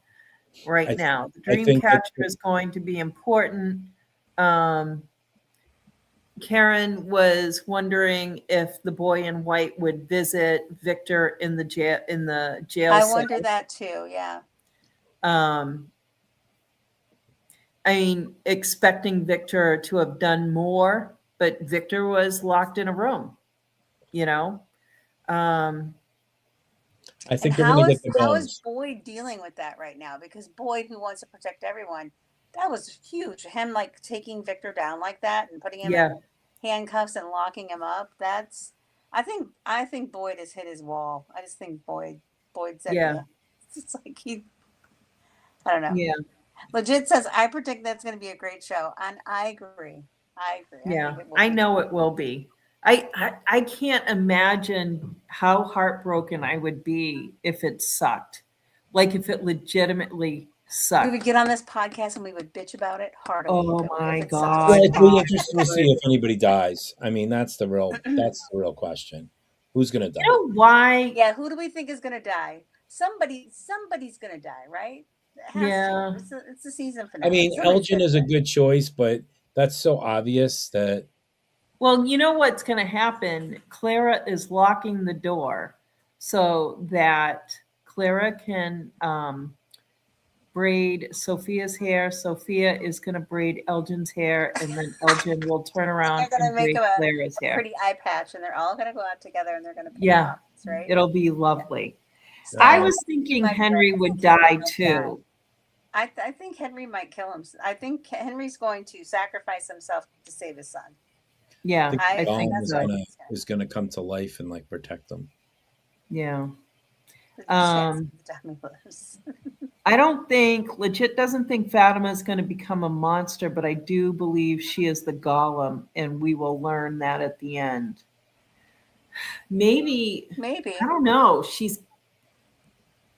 right now? The Dreamcatcher is going to be important. Karen was wondering if the boy in white would visit Victor in the jail. I cell. wonder that too. Yeah. I mean, expecting Victor to have done more, but Victor was locked in a room. I think they're going to get the how bones. is Boyd dealing with that right now? Because Boyd, who wants to protect everyone, that was huge. Him like taking Victor down like that and putting him in handcuffs and locking him up. I think Boyd has hit his wall. I just think Boyd said, yeah. It's like I don't know. Yeah. Legit says, I predict that's going to be a great show. And I agree. Yeah, I know it will be. I can't imagine how heartbroken I would be if it sucked. Like if it legitimately sucked. We would get on this podcast and we would bitch about it hard. Oh my God. Well, it'd be interesting to see if anybody dies. I mean, that's the real question. Who's going to die? You know why? Yeah, who do we think is going to die? Somebody's going to die, right? Yeah. It's a season finale. I mean, Elgin is a good choice, but that's so obvious that. Well, you know what's going to happen? Clara is locking the door so that Clara can braid Sophia's hair. Sophia is going to braid Elgin's hair, and then Elgin will turn around and braid Clara's hair. Pretty eye patch, and they're all going to go out together, and they're going to pay off, right? It'll be lovely. Yeah. I was thinking Henry would die too. I think Henry might kill him. I think Henry's going to sacrifice himself to save his son. Yeah, I think is going to come to life and like protect them. Yeah. I don't think Legit doesn't think Fatima is going to become a monster, but I do believe she is the golem, and we will learn that at the end. Maybe I don't know.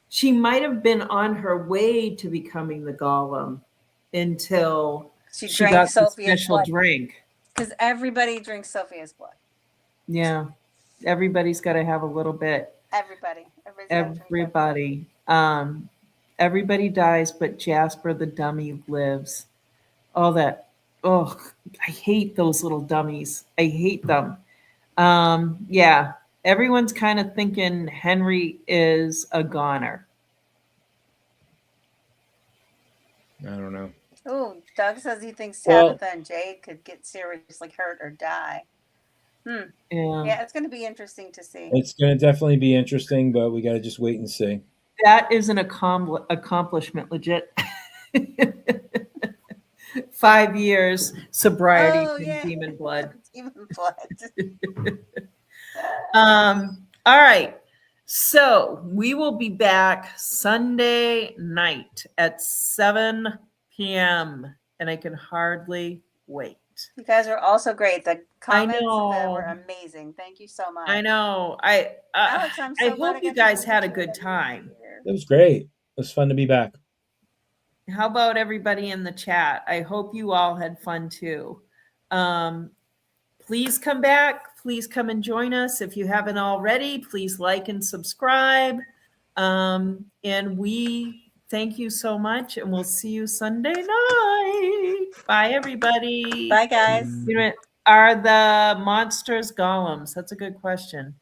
She might have been on her way to becoming the golem, until She she drank got the Sophia's special blood. drink. Because everybody drinks Sophia's blood. Yeah. Everybody's got to have a little bit. Everybody. Everybody's gotta drink that blood. Everybody dies, but Jasper the dummy lives. All that. Oh, I hate those little dummies. I hate them. Yeah. Everyone's kind of thinking Henry is a goner. I don't know. Oh, Doug says he thinks Well- Tabitha and Jade could get seriously hurt or die. Yeah. Yeah, it's going to be interesting to see. It's going to definitely be interesting, but we got to just wait and see. That is an accomplishment, legit. 5 years sobriety Oh, from yeah. demon blood. Demon blood. All right. So we will be back Sunday night at 7 p.m. and I can hardly wait. You guys are also great. The comments know. were amazing. Thank you so much. I know. Alex, I'm so I glad hope you got to guys had a meet good you. time. It was great. It was fun to be back. How about everybody in the chat? I hope you all had fun too. Please come back. Please come and join us. If you haven't already, please like and subscribe. And we thank you so much, and we'll see you Sunday night. Bye, everybody. Bye, guys. You know, are the monsters golems? That's a good question.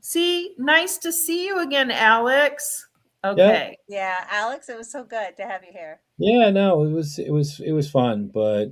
See, nice to see you again, Alex. Okay. Yeah, Alex, it was so good to have you here. Yeah, no, it was fun, but